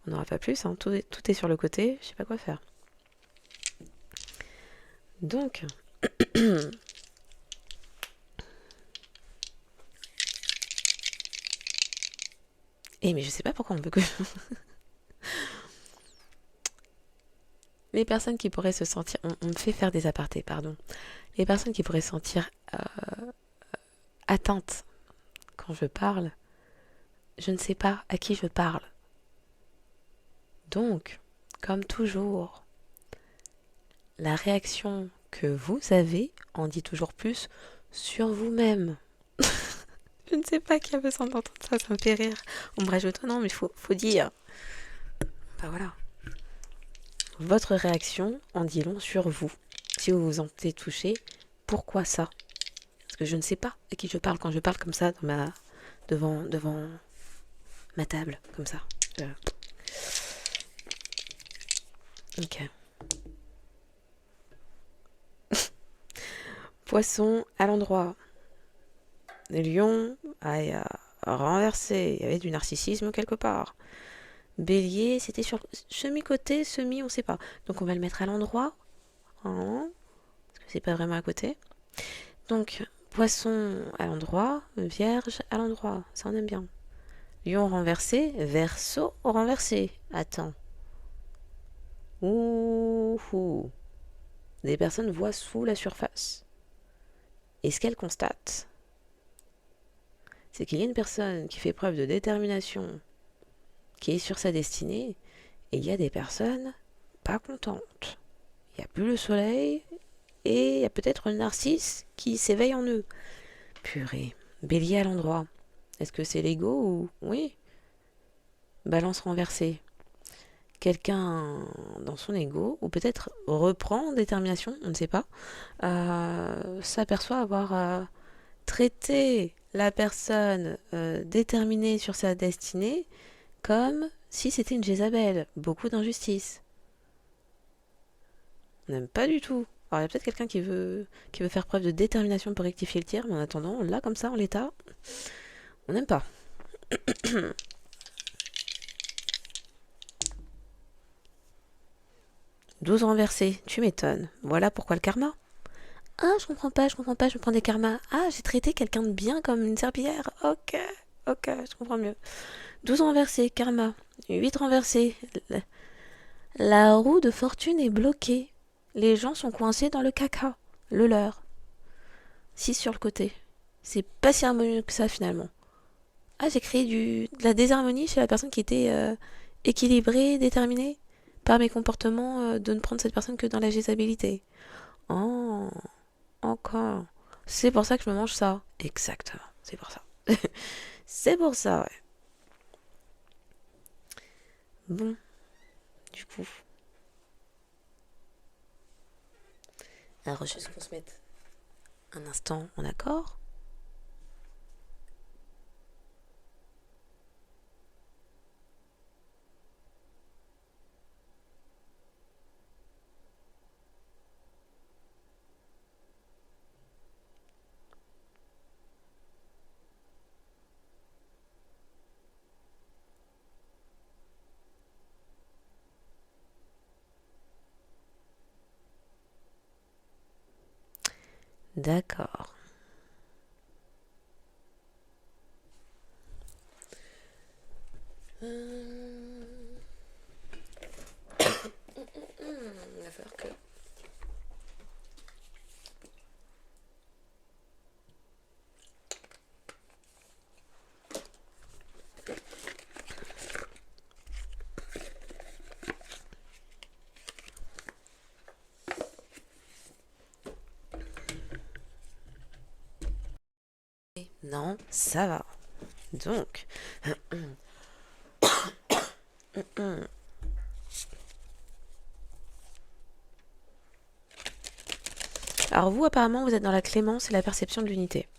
On n'aura pas plus, hein. Tout est sur le côté. Je sais pas quoi faire. Donc... mais je sais pas pourquoi on veut que... Les personnes qui pourraient se sentir... On me fait faire des apartés, pardon. Les personnes qui pourraient se sentir atteintes quand je parle, je ne sais pas à qui je parle. Donc, comme toujours, la réaction que vous avez en dit toujours plus sur vous-même. Je ne sais pas qui a besoin d'entendre ça, ça me fait rire. On me rajoute, non, mais faut dire. Bah voilà. Votre réaction en dit long sur vous. Si vous vous sentez touché, pourquoi ça? Parce que je ne sais pas à qui je parle quand je parle comme ça devant ma table, comme ça. Ok. Poisson à l'endroit. Lion a renversé. Il y avait du narcissisme quelque part. Bélier, c'était sur semi-côté, semi, on sait pas. Donc on va le mettre à l'endroit. Hein, parce que c'est pas vraiment à côté. Donc, poisson à l'endroit, vierge à l'endroit. Ça on aime bien. Lion renversé, verseau renversé. Attends. Ouh. Des personnes voient sous la surface. Et ce qu'elles constatent, c'est qu'il y a une personne qui fait preuve de détermination, qui est sur sa destinée, et il y a des personnes pas contentes. Il n'y a plus le soleil, et il y a peut-être le narcisse qui s'éveille en eux. Purée. Bélier à l'endroit. Est-ce que c'est l'ego ou... Oui. Balance renversée. Quelqu'un dans son ego, ou peut-être reprend détermination, on ne sait pas, s'aperçoit avoir traité la personne déterminée sur sa destinée comme si c'était une Jézabel. Beaucoup d'injustice. On n'aime pas du tout. Alors il y a peut-être quelqu'un qui veut faire preuve de détermination pour rectifier le tir, mais en attendant, là comme ça, en l'état, on n'aime pas. 12 renversés, tu m'étonnes. Voilà pourquoi le karma. Ah, je comprends pas, je me prends des karmas. Ah, j'ai traité quelqu'un de bien comme une serpillière. Ok, je comprends mieux. 12 renversés, karma. 8 renversés. La roue de fortune est bloquée. Les gens sont coincés dans le caca, le leur. 6 sur le côté. C'est pas si harmonieux que ça finalement. Ah, j'ai créé de la désharmonie chez la personne qui était équilibrée, déterminée par mes comportements de ne prendre cette personne que dans la gézabilité. Oh, encore. C'est pour ça que je me mange ça. Exactement, c'est pour ça. C'est pour ça, ouais. Bon, du coup. Alors, juste qu'on se mette un instant en accord. D'accord. Il va falloir que... Non, ça va. Donc... Alors vous, apparemment, vous êtes dans la clémence et la perception de l'unité.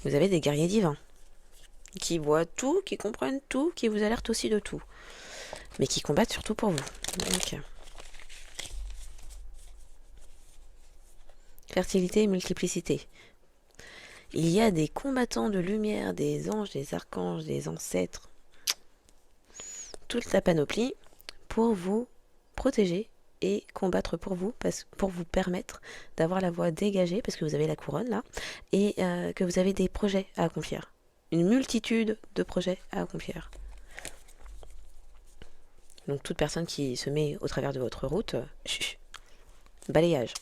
Vous avez des guerriers divins qui voient tout, qui comprennent tout, qui vous alertent aussi de tout, mais qui combattent surtout pour vous. Donc, fertilité et multiplicité. Il y a des combattants de lumière, des anges, des archanges, des ancêtres, toute la panoplie pour vous protéger et combattre pour vous, pour vous permettre d'avoir la voie dégagée, parce que vous avez la couronne là, et que vous avez des projets à accomplir. Une multitude de projets à accomplir. Donc toute personne qui se met au travers de votre route, balayage.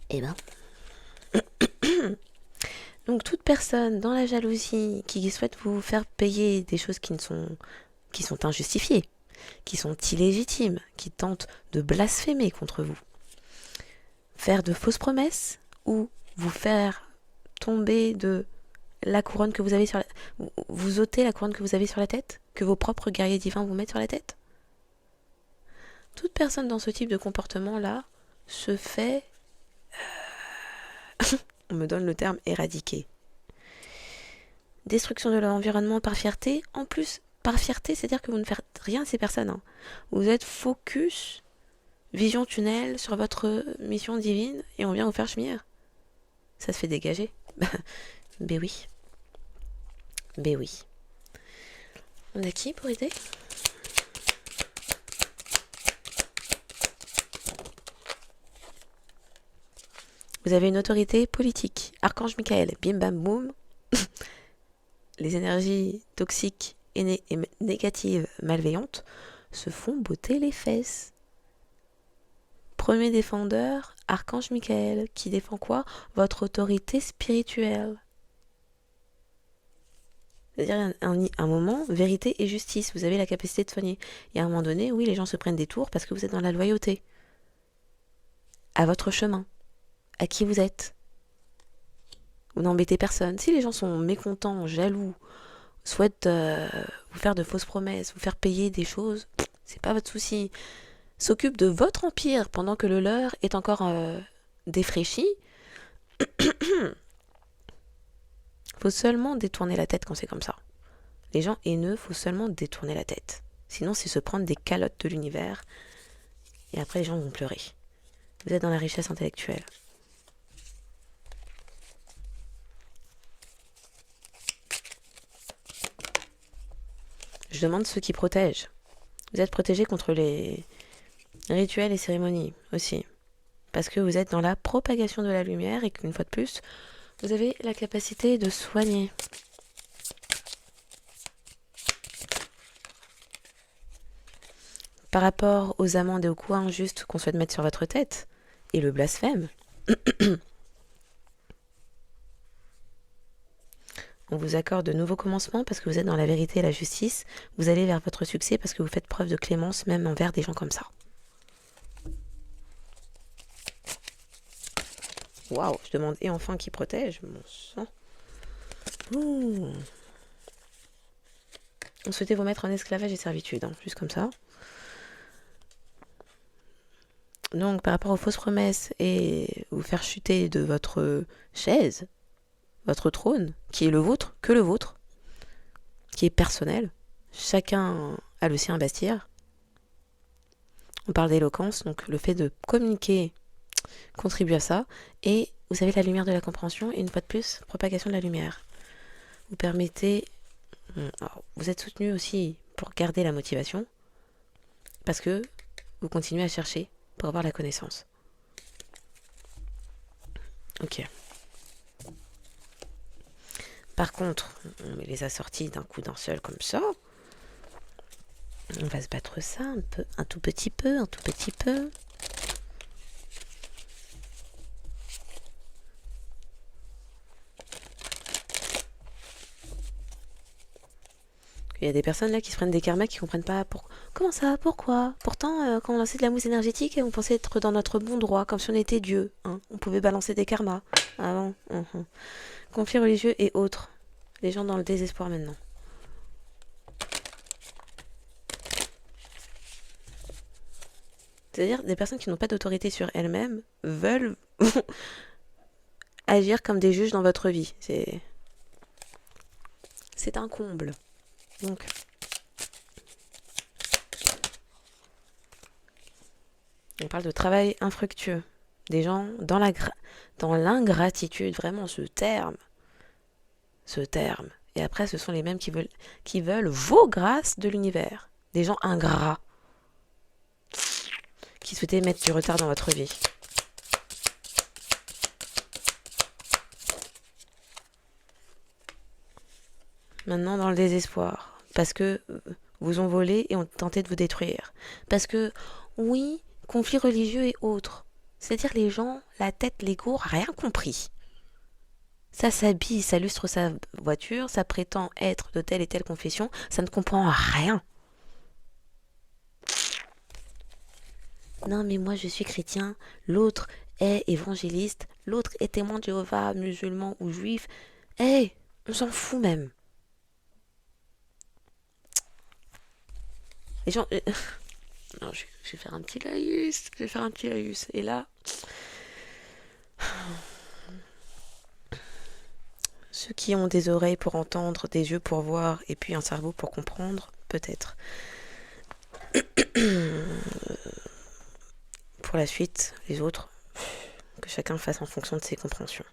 Eh ben. Donc toute personne dans la jalousie qui souhaite vous faire payer des choses qui sont injustifiées, qui sont illégitimes, qui tentent de blasphémer contre vous, faire de fausses promesses ou vous faire tomber de la couronne que vous avez sur la... Vous ôtez la couronne que vous avez sur la tête, que vos propres guerriers divins vous mettent sur la tête. Toute personne dans ce type de comportement-là se fait... On me donne le terme éradiquer. Destruction de leur environnement par fierté. En plus, par fierté, c'est-à-dire que vous ne faites rien à ces personnes. Hein. Vous êtes focus, vision tunnel sur votre mission divine et on vient vous faire chemir. Ça se fait dégager. Ben oui. Ben oui. On a qui pour aider ? Vous avez une autorité politique. Archange Michael, bim bam boum. Les énergies toxiques et négatives, malveillantes, se font botter les fesses. Premier défendeur, Archange Michael, qui défend quoi ? Votre autorité spirituelle. C'est-à-dire, un moment, vérité et justice. Vous avez la capacité de soigner. Et à un moment donné, oui, les gens se prennent des tours parce que vous êtes dans la loyauté. À votre chemin. À qui vous êtes. Vous n'embêtez personne. Si les gens sont mécontents, jaloux, souhaitent vous faire de fausses promesses, vous faire payer des choses, c'est pas votre souci. S'occupe de votre empire pendant que le leur est encore défraîchi. Faut seulement détourner la tête quand c'est comme ça. Les gens haineux, faut seulement détourner la tête. Sinon, c'est se prendre des calottes de l'univers. Et après, les gens vont pleurer. Vous êtes dans la richesse intellectuelle. Je demande ceux qui protègent. Vous êtes protégés contre les rituels et cérémonies aussi. Parce que vous êtes dans la propagation de la lumière et qu'une fois de plus, vous avez la capacité de soigner. Par rapport aux amendes et aux coups injustes qu'on souhaite mettre sur votre tête, et le blasphème, on vous accorde de nouveaux commencements parce que vous êtes dans la vérité et la justice. Vous allez vers votre succès parce que vous faites preuve de clémence même envers des gens comme ça. Waouh, je demande et enfin qui protège, mon sang. Ouh. On souhaitait vous mettre en esclavage et servitude, hein, juste comme ça. Donc par rapport aux fausses promesses et vous faire chuter de votre chaise, votre trône, qui est le vôtre, que le vôtre, qui est personnel. Chacun a le sien à bâtir. On parle d'éloquence, donc le fait de communiquer contribue à ça. Et vous avez la lumière de la compréhension et une fois de plus, propagation de la lumière. Vous permettez... Alors, vous êtes soutenu aussi pour garder la motivation parce que vous continuez à chercher pour avoir la connaissance. Ok. Par contre, on les a sortis d'un coup d'un seul comme ça. On va se battre ça un peu, un tout petit peu. Il y a des personnes là qui se prennent des karmas qui comprennent pas comment ça, pourquoi. Pourtant, quand on lançait de la mousse énergétique, on pensait être dans notre bon droit, comme si on était Dieu. Hein. On pouvait balancer des karmas avant. Conflits religieux et autres. Les gens dans le désespoir maintenant. C'est-à-dire des personnes qui n'ont pas d'autorité sur elles-mêmes veulent agir comme des juges dans votre vie. C'est un comble. Donc, on parle de travail infructueux. Des gens dans l'ingratitude, vraiment ce terme. Et après, ce sont les mêmes qui veulent vos grâces de l'univers. Des gens ingrats qui souhaitaient mettre du retard dans votre vie. Maintenant, dans le désespoir. Parce que vous ont volé et ont tenté de vous détruire. Parce que, oui, conflits religieux et autres. C'est-à-dire les gens, la tête, l'ego, rien compris. Ça s'habille, ça lustre sa voiture, ça prétend être de telle et telle confession, ça ne comprend rien. Non mais moi je suis chrétien, l'autre est évangéliste, l'autre est témoin de Jéhovah, musulman ou juif. On s'en fout même. Les gens... Non, je vais faire un petit laïus. Et là... Ceux qui ont des oreilles pour entendre, des yeux pour voir, et puis un cerveau pour comprendre, peut-être. Pour la suite, les autres, que chacun fasse en fonction de ses compréhensions.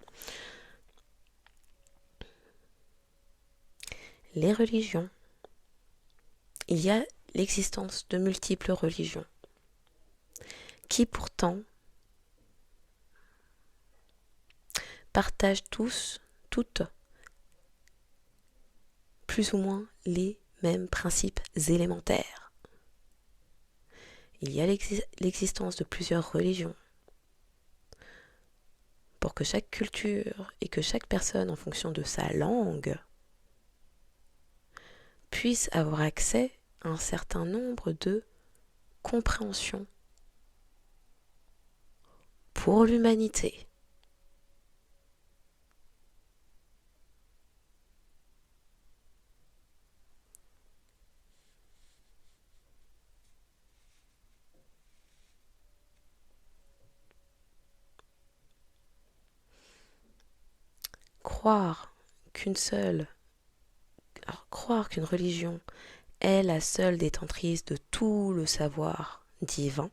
Les religions. Il y a l'existence de multiples religions, qui pourtant partagent toutes, plus ou moins les mêmes principes élémentaires. Il y a l'existence de plusieurs religions pour que chaque culture et que chaque personne, en fonction de sa langue, puisse avoir accès à un certain nombre de compréhensions pour l'humanité. Croire qu'une religion est la seule détentrice de tout le savoir divin,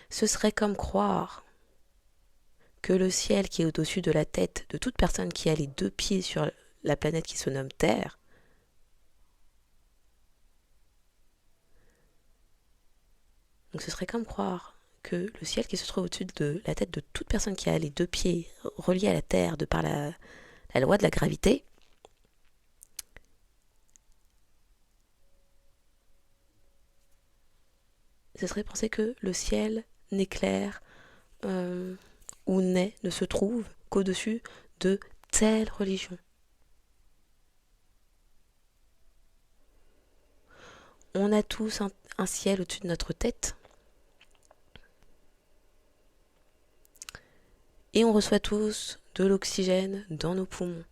ce serait comme croire que le ciel qui est au-dessus de la tête de toute personne qui a les 2 pieds sur la planète qui se nomme Terre, donc ce serait comme croire que le ciel qui se trouve au-dessus de la tête de toute personne qui a les 2 pieds reliés à la Terre de par la loi de la gravité, ce serait penser que le ciel n'éclaire ou ne se trouve qu'au-dessus de telle religion. On a tous un ciel au-dessus de notre tête et on reçoit tous de l'oxygène dans nos poumons.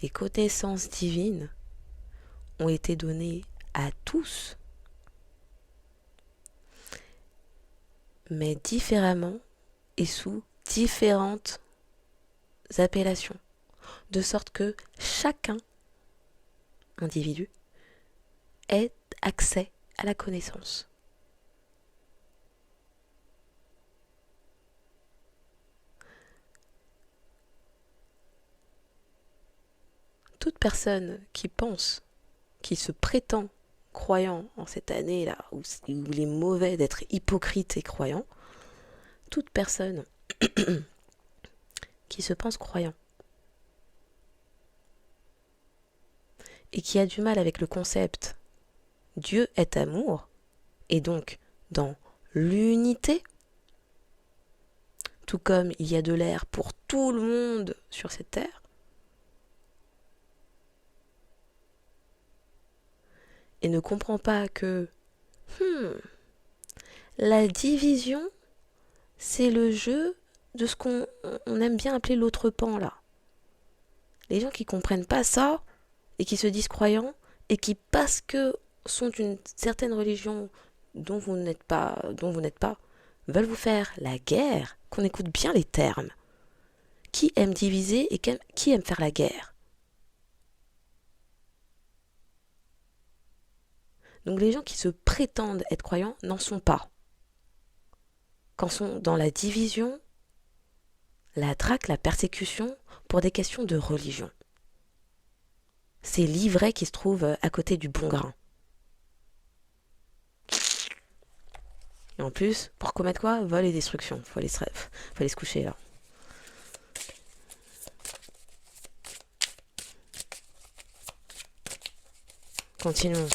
Les connaissances divines ont été données à tous, mais différemment et sous différentes appellations, de sorte que chacun individu ait accès à la connaissance. Toute personne qui pense, qui se prétend croyant en cette année-là, où il est mauvais d'être hypocrite et croyant, toute personne qui se pense croyant et qui a du mal avec le concept Dieu est amour, et donc dans l'unité, tout comme il y a de l'air pour tout le monde sur cette terre, et ne comprend pas que la division, c'est le jeu de ce qu'on aime bien appeler l'autre pan là. Les gens qui comprennent pas ça et qui se disent croyants et qui, parce que sont d'une certaine religion dont vous n'êtes pas, veulent vous faire la guerre, qu'on écoute bien les termes. Qui aime diviser et qui aime faire la guerre? Donc les gens qui se prétendent être croyants n'en sont pas. Quand sont dans la division, la traque, la persécution pour des questions de religion. C'est l'ivraie qui se trouve à côté du bon grain. Et en plus, pour commettre quoi? Vol et destruction. Faut aller se coucher là. Continuons.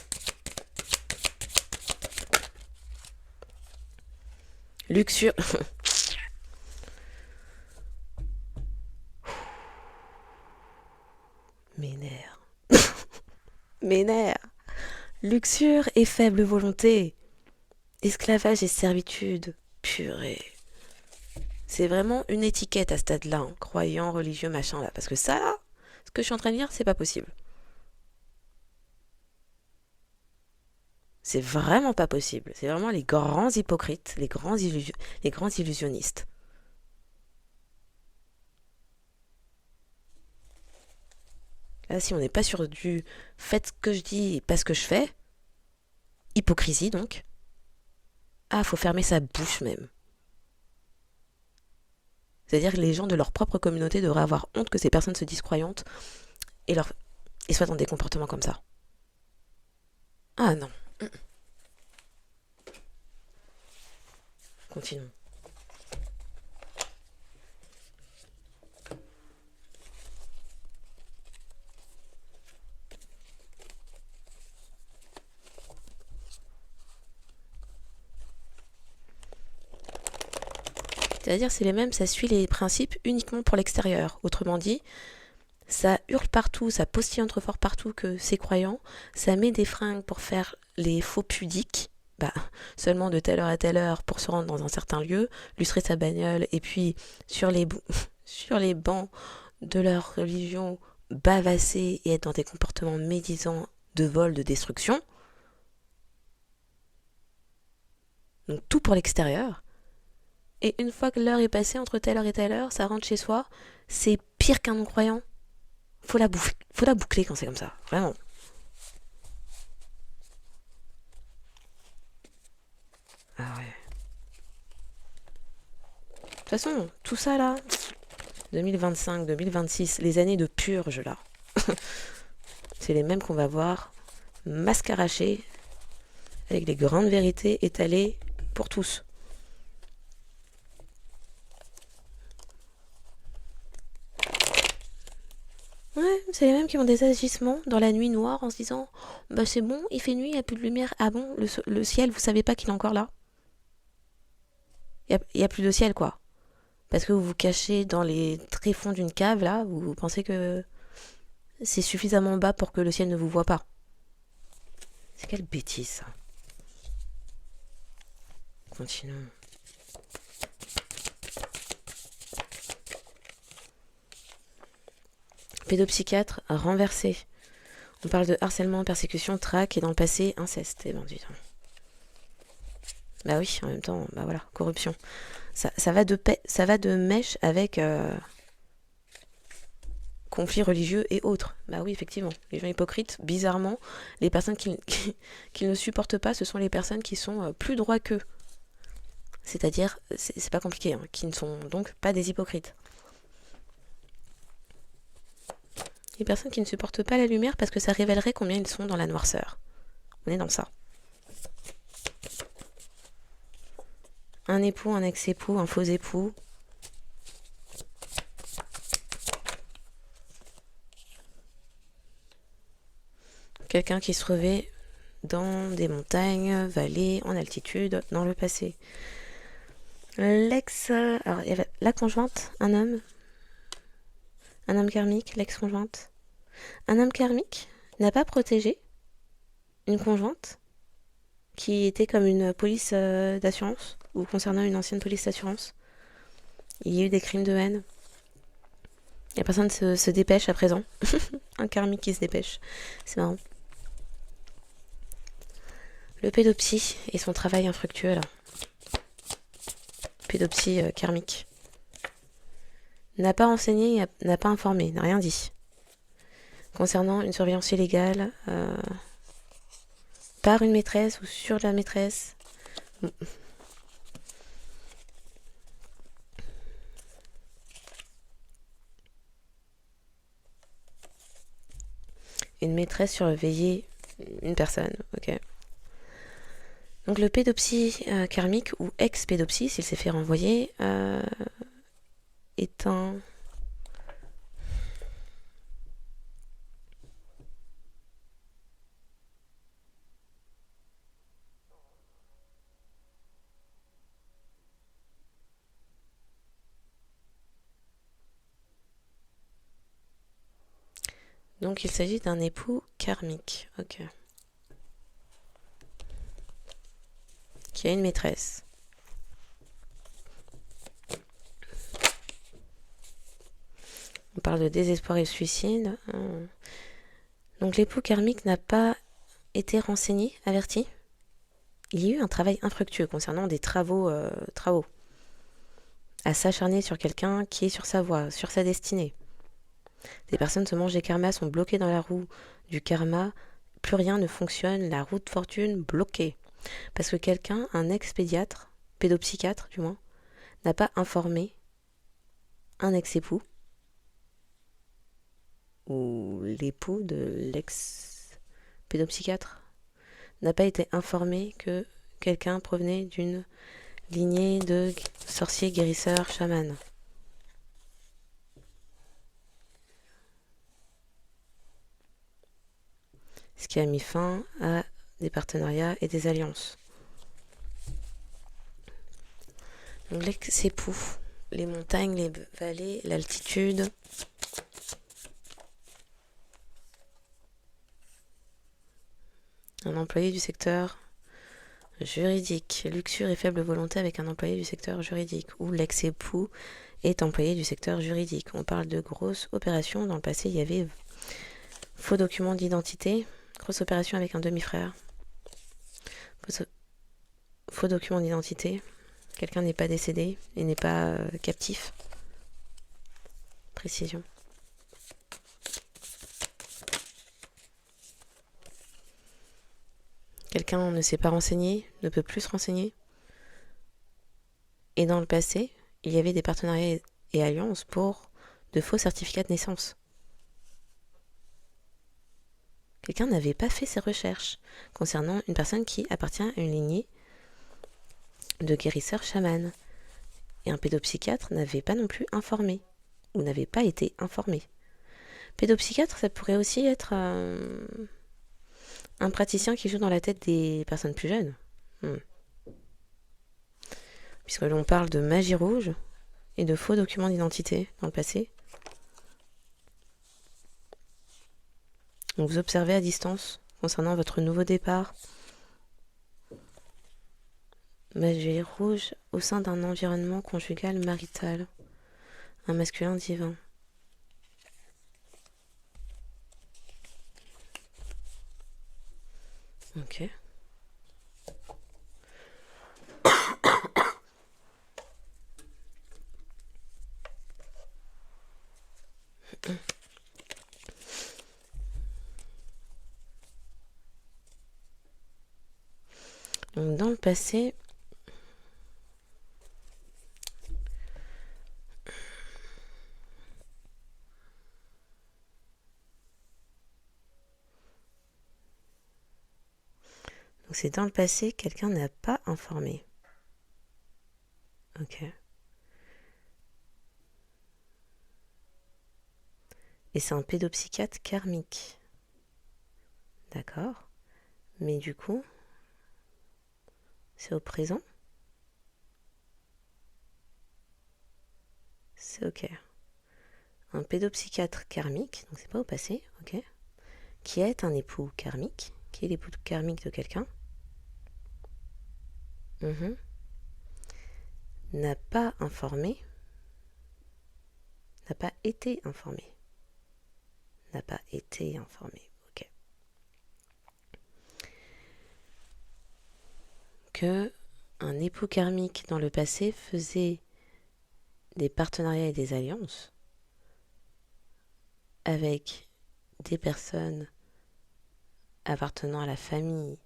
Luxure. Mes nerfs. Mes nerfs. Luxure et faible volonté. Esclavage et servitude. Purée. C'est vraiment une étiquette à ce stade-là. Hein. Croyant, religieux, machin là. Parce que ça là, ce que je suis en train de dire, c'est pas possible. C'est vraiment pas possible. C'est vraiment les grands hypocrites, les grands illusionnistes. Là, si on n'est pas sur du faites ce que je dis et pas ce que je fais, hypocrisie donc, ah, faut fermer sa bouche même. C'est-à-dire que les gens de leur propre communauté devraient avoir honte que ces personnes se disent croyantes et soient dans des comportements comme ça. Ah non. Continuons. C'est-à-dire, c'est les mêmes, ça suit les principes uniquement pour l'extérieur. Autrement dit, ça hurle partout, ça postille entre fort partout que c'est croyant, ça met des fringues pour faire les faux pudiques, seulement de telle heure à telle heure pour se rendre dans un certain lieu, lustrer sa bagnole, et puis sur les bancs de leur religion, bavasser et être dans des comportements médisants de vol, de destruction. Donc tout pour l'extérieur. Et une fois que l'heure est passée, entre telle heure et telle heure, ça rentre chez soi, c'est pire qu'un non-croyant. Faut la boucler quand c'est comme ça, vraiment. Ah ouais. De toute façon, tout ça là, 2025, 2026, les années de purge là, c'est les mêmes qu'on va voir mascarachés avec les grandes vérités étalées pour tous. Ouais, c'est les mêmes qui ont des agissements dans la nuit noire en se disant bah c'est bon, il fait nuit, il n'y a plus de lumière. Ah bon, le ciel, vous savez pas qu'il est encore là? Il y a plus de ciel quoi. Parce que vous vous cachez dans les tréfonds d'une cave là, vous pensez que c'est suffisamment bas pour que le ciel ne vous voit pas. C'est quelle bêtise ça. Continuons. Pédopsychiatre renversé. On parle de harcèlement, persécution, traque et dans le passé, inceste. Eh ben, dis donc. Bah oui, en même temps, bah voilà, corruption. Ça va de mèche avec conflits religieux et autres. Bah oui, effectivement. Les gens hypocrites, bizarrement, les personnes qui ne supportent pas, ce sont les personnes qui sont plus droits qu'eux. C'est-à-dire, c'est pas compliqué, hein, qui ne sont donc pas des hypocrites. Les personnes qui ne supportent pas la lumière parce que ça révélerait combien ils sont dans la noirceur. On est dans ça. Un époux, un ex-époux, un faux époux. Quelqu'un qui se trouvait dans des montagnes, vallées, en altitude, dans le passé. Alors, il y avait la conjointe, un homme karmique, l'ex-conjointe. Un homme karmique n'a pas protégé une conjointe qui était comme une police d'assurance ou concernant une ancienne police d'assurance. Il y a eu des crimes de haine. La personne se dépêche à présent. Un karmique qui se dépêche. C'est marrant. Le pédopsie et son travail infructueux là. Pédopsie karmique. N'a pas enseigné, n'a pas informé, n'a rien dit. Concernant une surveillance illégale par une maîtresse ou sur la maîtresse. Une maîtresse surveiller une personne, ok. Donc le pédopsie karmique ou ex-pédopsie, s'il s'est fait renvoyer, est un... Donc il s'agit d'un époux karmique, ok. Qui a une maîtresse. On parle de désespoir et de suicide. Donc l'époux karmique n'a pas été renseigné, averti. Il y a eu un travail infructueux concernant des travaux à s'acharner sur quelqu'un qui est sur sa voie, sur sa destinée. Des personnes se mangent des karmas, sont bloquées dans la roue du karma, plus rien ne fonctionne, la roue de fortune bloquée. Parce que quelqu'un, un ex-pédiatre, pédopsychiatre du moins, n'a pas informé un ex-époux ou l'époux de l'ex-pédopsychiatre n'a pas été informé que quelqu'un provenait d'une lignée de sorciers, guérisseurs, chamans. Ce qui a mis fin à des partenariats et des alliances. Donc l'ex-époux, les montagnes, les vallées, l'altitude. Un employé du secteur juridique, luxure et faible volonté avec un employé du secteur juridique, ou l'ex-époux est employé du secteur juridique. On parle de grosses opérations. Dans le passé, il y avait faux documents d'identité, grosse opération avec un demi-frère, faux documents d'identité, quelqu'un n'est pas décédé et n'est pas captif. Précision. Quelqu'un ne s'est pas renseigné, ne peut plus se renseigner. Et dans le passé, il y avait des partenariats et alliances pour de faux certificats de naissance. Quelqu'un n'avait pas fait ses recherches concernant une personne qui appartient à une lignée de guérisseurs chamans. Et un pédopsychiatre n'avait pas non plus informé, ou n'avait pas été informé. Pédopsychiatre, ça pourrait aussi être un praticien qui joue dans la tête des personnes plus jeunes. Puisque l'on parle de magie rouge et de faux documents d'identité dans le passé. Donc vous observez à distance concernant votre nouveau départ. Magie rouge au sein d'un environnement conjugal marital. Un masculin divin. Ok. Donc dans le passé, c'est dans le passé, quelqu'un n'a pas informé. Ok. Et c'est un pédopsychiatre karmique. D'accord. Mais du coup, c'est au présent. C'est ok. Un pédopsychiatre karmique, donc c'est pas au passé, ok. Qui est un époux karmique, qui est l'époux karmique de quelqu'un. N'a pas informé, n'a pas été informé. N'a pas été informé, ok. que un époux karmique dans le passé faisait des partenariats et des alliances avec des personnes appartenant à la famille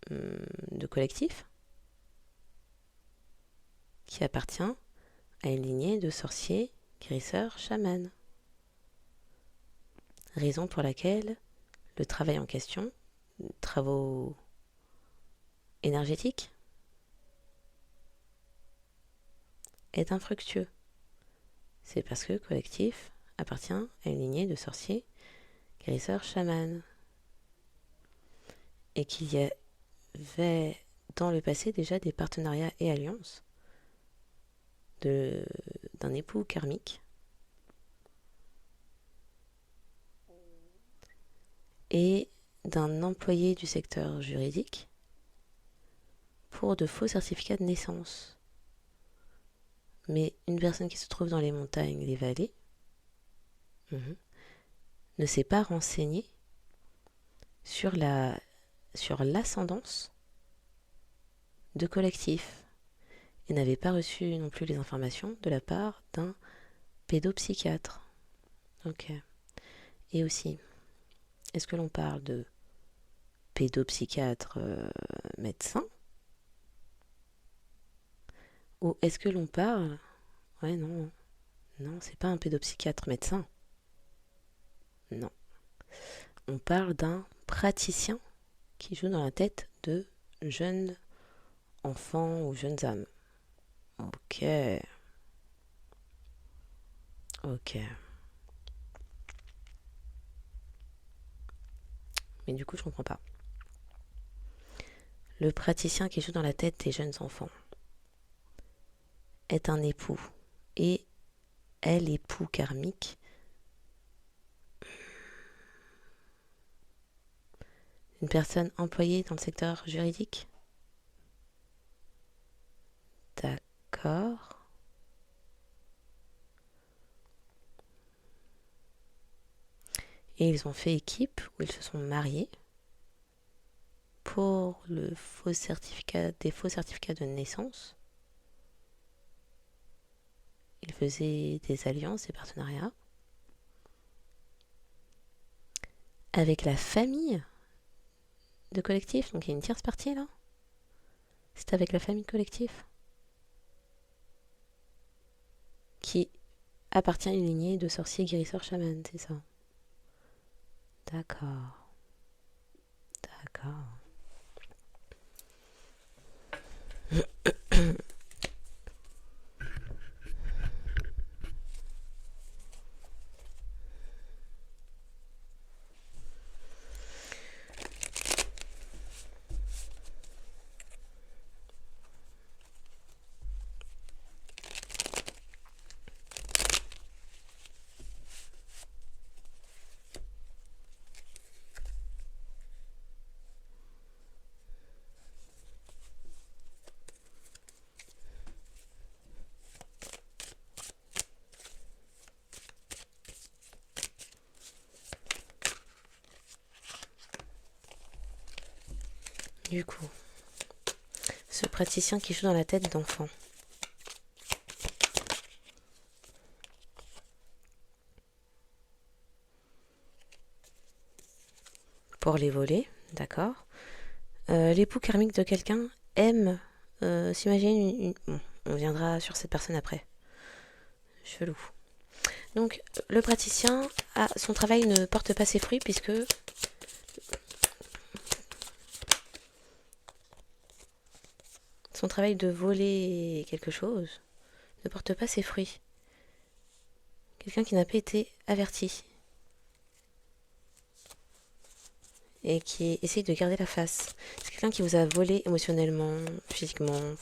de collectif qui appartient à une lignée de sorciers, guérisseurs, chamans. Raison pour laquelle le travail en question, travaux énergétiques, est infructueux. C'est parce que collectif appartient à une lignée de sorciers, guérisseurs, chamans. Et qu'il y avait dans le passé déjà des partenariats et alliances d'un époux karmique et d'un employé du secteur juridique pour de faux certificats de naissance. Mais une personne qui se trouve dans les montagnes, les vallées, ne s'est pas renseignée sur l'ascendance de collectif et n'avait pas reçu non plus les informations de la part d'un pédopsychiatre. Ok. Et aussi, est-ce que l'on parle de pédopsychiatre médecin ou est-ce que l'on parle... Ouais, non, c'est pas un pédopsychiatre médecin. Non. On parle d'un praticien qui joue dans la tête de jeunes enfants ou jeunes âmes. Ok. Mais du coup, je comprends pas. Le praticien qui joue dans la tête des jeunes enfants est un époux et est l'époux karmique une personne employée dans le secteur juridique. D'accord. Et ils ont fait équipe où ils se sont mariés pour des faux certificats de naissance. Ils faisaient des alliances et partenariats avec la famille de collectif. Donc il y a une tierce partie là. C'est avec la famille de collectif qui appartient à une lignée de sorciers, guérisseurs, chamans, c'est ça. D'accord. Du coup, ce praticien qui joue dans la tête d'enfants. Pour les voler, d'accord. L'époux karmique de quelqu'un aime s'imaginer Bon, on viendra sur cette personne après. Chelou. Donc, le praticien, son travail ne porte pas ses fruits puisque son travail de voler quelque chose ne porte pas ses fruits. Quelqu'un qui n'a pas été averti et qui essaye de garder la face. C'est quelqu'un qui vous a volé émotionnellement, physiquement,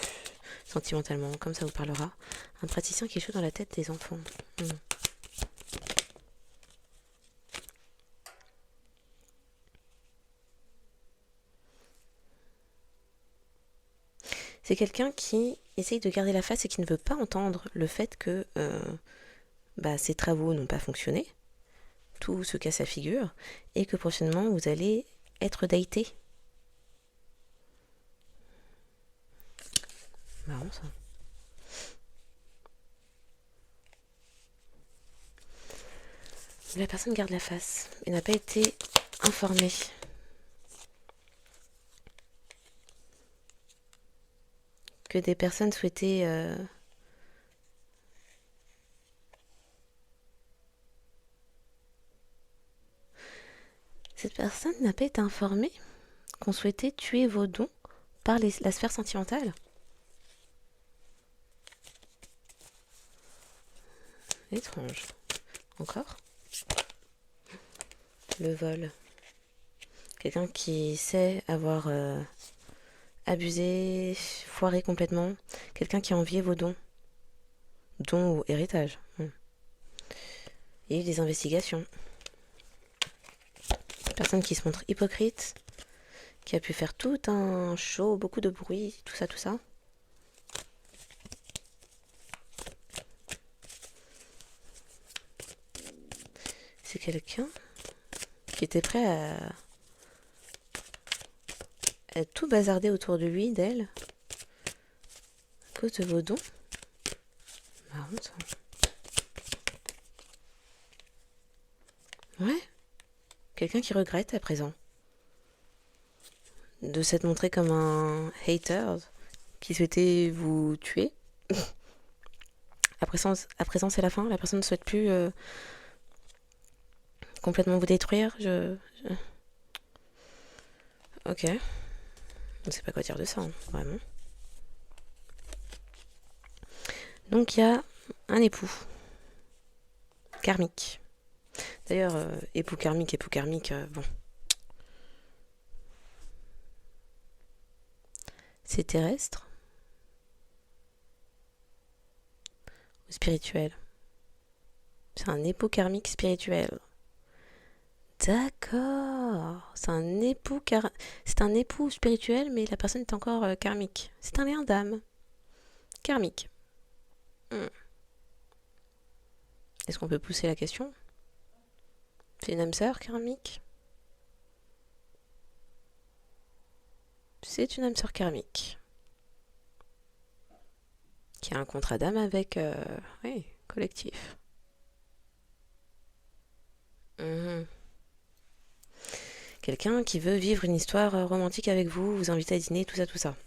sentimentalement, comme ça vous parlera. Un praticien qui joue dans la tête des enfants. C'est quelqu'un qui essaye de garder la face et qui ne veut pas entendre le fait que ses travaux n'ont pas fonctionné, tout se casse à figure, et que prochainement vous allez être daté. Marrant ça. La personne garde la face et n'a pas été informée. Que des personnes souhaitaient cette personne n'a pas été informée qu'on souhaitait tuer vos dons par la sphère sentimentale. Étrange. Encore. Le vol. Quelqu'un qui sait avoir abusé, foiré complètement. Quelqu'un qui a envié vos dons. Dons ou héritage. Il y a eu des investigations. Personne qui se montre hypocrite, qui a pu faire tout un show, beaucoup de bruit, tout ça, tout ça. C'est quelqu'un qui était prêt à tout bazarder autour de lui, d'elle, à cause de vos dons. Marrant ça. Ouais. Quelqu'un qui regrette à présent de s'être montré comme un hater qui souhaitait vous tuer. À présent, c'est la fin. La personne ne souhaite plus complètement vous détruire. Ok. Je ne sais pas quoi dire de ça, hein, vraiment. Donc il y a un époux karmique. D'ailleurs, époux karmique, bon. C'est terrestre ou spirituel? C'est un époux karmique spirituel. D'accord. C'est un époux spirituel, mais la personne est encore karmique. C'est un lien d'âme. Karmique. Est-ce qu'on peut pousser la question? C'est une âme sœur karmique? C'est une âme sœur karmique. Qui a un contrat d'âme avec... oui, collectif. Quelqu'un qui veut vivre une histoire romantique avec vous, vous inviter à dîner, tout ça, tout ça.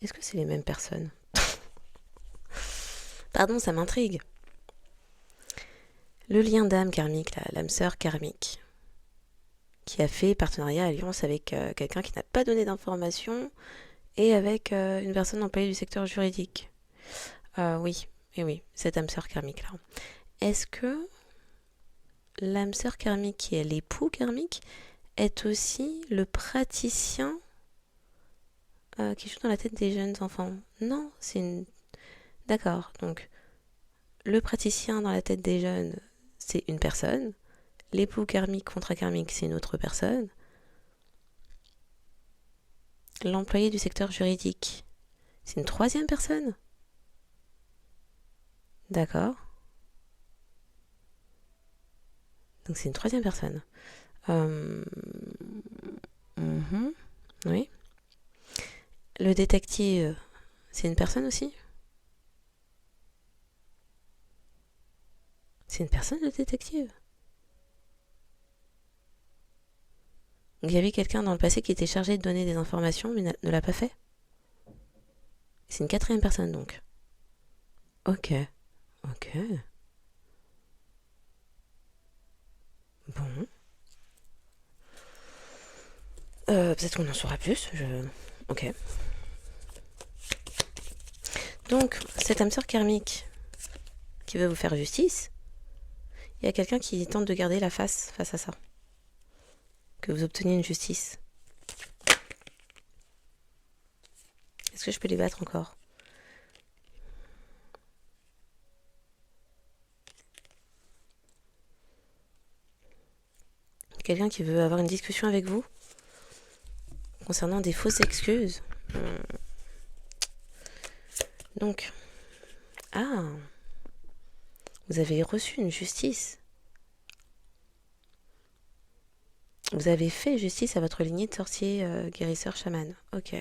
Est-ce que c'est les mêmes personnes? Pardon, ça m'intrigue. Le lien d'âme karmique, l'âme sœur karmique, qui a fait partenariat, alliance avec quelqu'un qui n'a pas donné d'informations et avec une personne employée du secteur juridique. Oui, et oui, cette âme sœur karmique-là. Est-ce que l'âme sœur karmique, qui est l'époux karmique, est aussi le praticien qui joue dans la tête des jeunes enfants? Non, c'est une... D'accord, donc le praticien dans la tête des jeunes, c'est une personne. L'époux karmique, contrat karmique, c'est une autre personne. L'employé du secteur juridique, c'est une troisième personne. D'accord. Donc c'est une troisième personne. Oui. Le détective, c'est une personne aussi? C'est une personne, le détective? Donc, il y avait quelqu'un dans le passé qui était chargé de donner des informations, mais ne l'a pas fait? C'est une quatrième personne, donc. Ok. Bon. Peut-être qu'on en saura plus. Ok. Donc, cette âme sœur karmique qui veut vous faire justice, il y a quelqu'un qui tente de garder la face à ça. Que vous obteniez une justice. Est-ce que je peux les battre encore? Quelqu'un qui veut avoir une discussion avec vous concernant des fausses excuses. Donc, vous avez reçu une justice. Vous avez fait justice à votre lignée de sorciers guérisseurs chamans. Ok.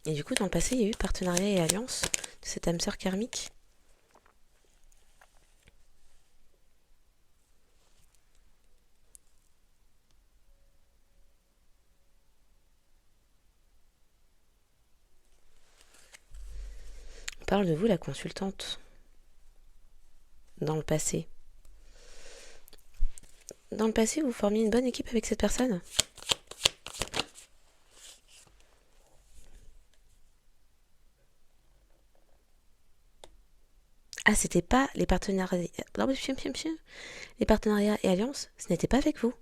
Et du coup, dans le passé, il y a eu partenariat et alliance de cette âme sœur karmique. On parle de vous, la consultante. Dans le passé. Dans le passé, vous formiez une bonne équipe avec cette personne? Ah, c'était pas les partenariats. Les partenariats et alliances, ce n'était pas avec vous.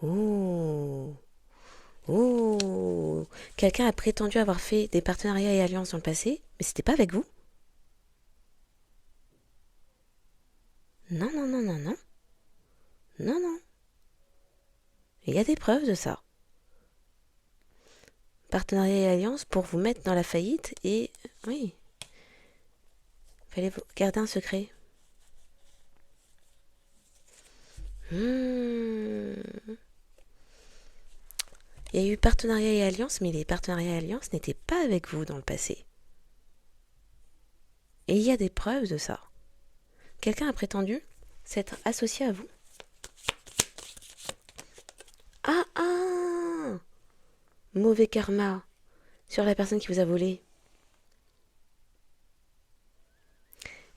Oh. Oh. Quelqu'un a prétendu avoir fait des partenariats et alliances dans le passé, mais c'était pas avec vous. Non, non, non, non, non. Non, non. Il y a des preuves de ça. Partenariat et alliance pour vous mettre dans la faillite et... Oui. Fallait garder un secret. Hmm. Il y a eu partenariat et alliance, mais les partenariats et alliances n'étaient pas avec vous dans le passé. Et il y a des preuves de ça. Quelqu'un a prétendu s'être associé à vous. Ah ah! Mauvais karma sur la personne qui vous a volé.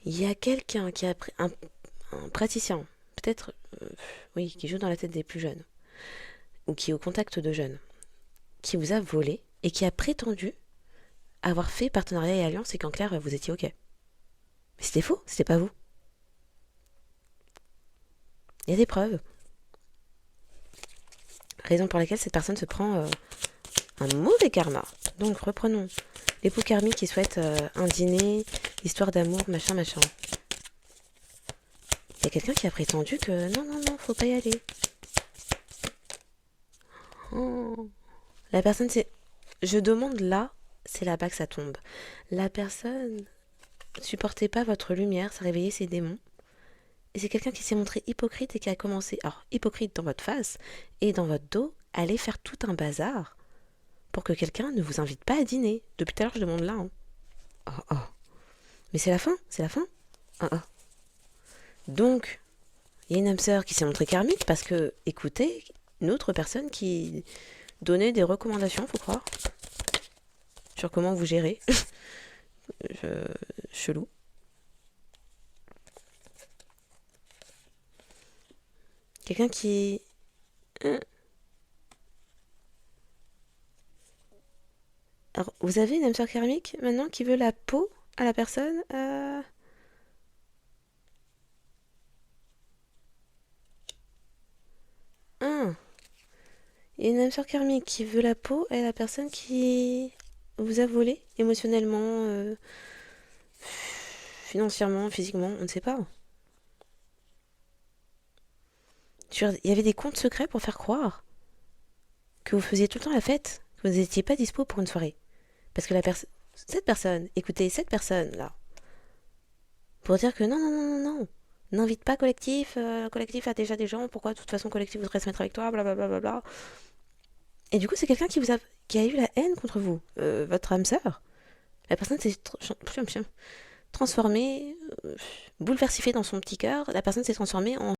Il y a quelqu'un qui a un praticien, peut-être, oui, qui joue dans la tête des plus jeunes, ou qui est au contact de jeunes, qui vous a volé et qui a prétendu avoir fait partenariat et alliance et qu'en clair, vous étiez OK. Mais c'était faux, c'était pas vous. Il y a des preuves. Raison pour laquelle cette personne se prend un mauvais karma. Donc reprenons. L'époux karmique qui souhaite un dîner, histoire d'amour, machin, machin. Il y a quelqu'un qui a prétendu que non, non, non, faut pas y aller. Oh. La personne, c'est... Je demande là, c'est là-bas que ça tombe. La personne supportait pas votre lumière, ça réveillait ses démons. Et c'est quelqu'un qui s'est montré hypocrite et qui a commencé, alors hypocrite dans votre face et dans votre dos, à aller faire tout un bazar pour que quelqu'un ne vous invite pas à dîner. Depuis tout à l'heure, je demande là. Hein. Oh, oh. Mais c'est la fin, c'est la fin. Oh, oh. Donc, il y a une âme sœur qui s'est montrée karmique parce que, écoutez, une autre personne qui donnait des recommandations, faut croire, sur comment vous gérez. Chelou. Quelqu'un qui... Alors, vous avez une âme sœur karmique maintenant qui veut la peau à la personne Il y a une âme sœur karmique qui veut la peau à la personne qui vous a volé émotionnellement, financièrement, physiquement, on ne sait pas. Il y avait des comptes secrets pour faire croire que vous faisiez tout le temps la fête, que vous n'étiez pas dispo pour une soirée. Parce que cette personne, écoutez, cette personne-là, pour dire que non, non, non, non, non, n'invite pas collectif, collectif a déjà des gens, pourquoi de toute façon collectif voudrait se mettre avec toi, blablabla. Bla, bla, bla. Et du coup, c'est quelqu'un qui a eu la haine contre vous, votre âme sœur. La personne s'est transformée, bouleversifiée dans son petit cœur, la personne s'est transformée en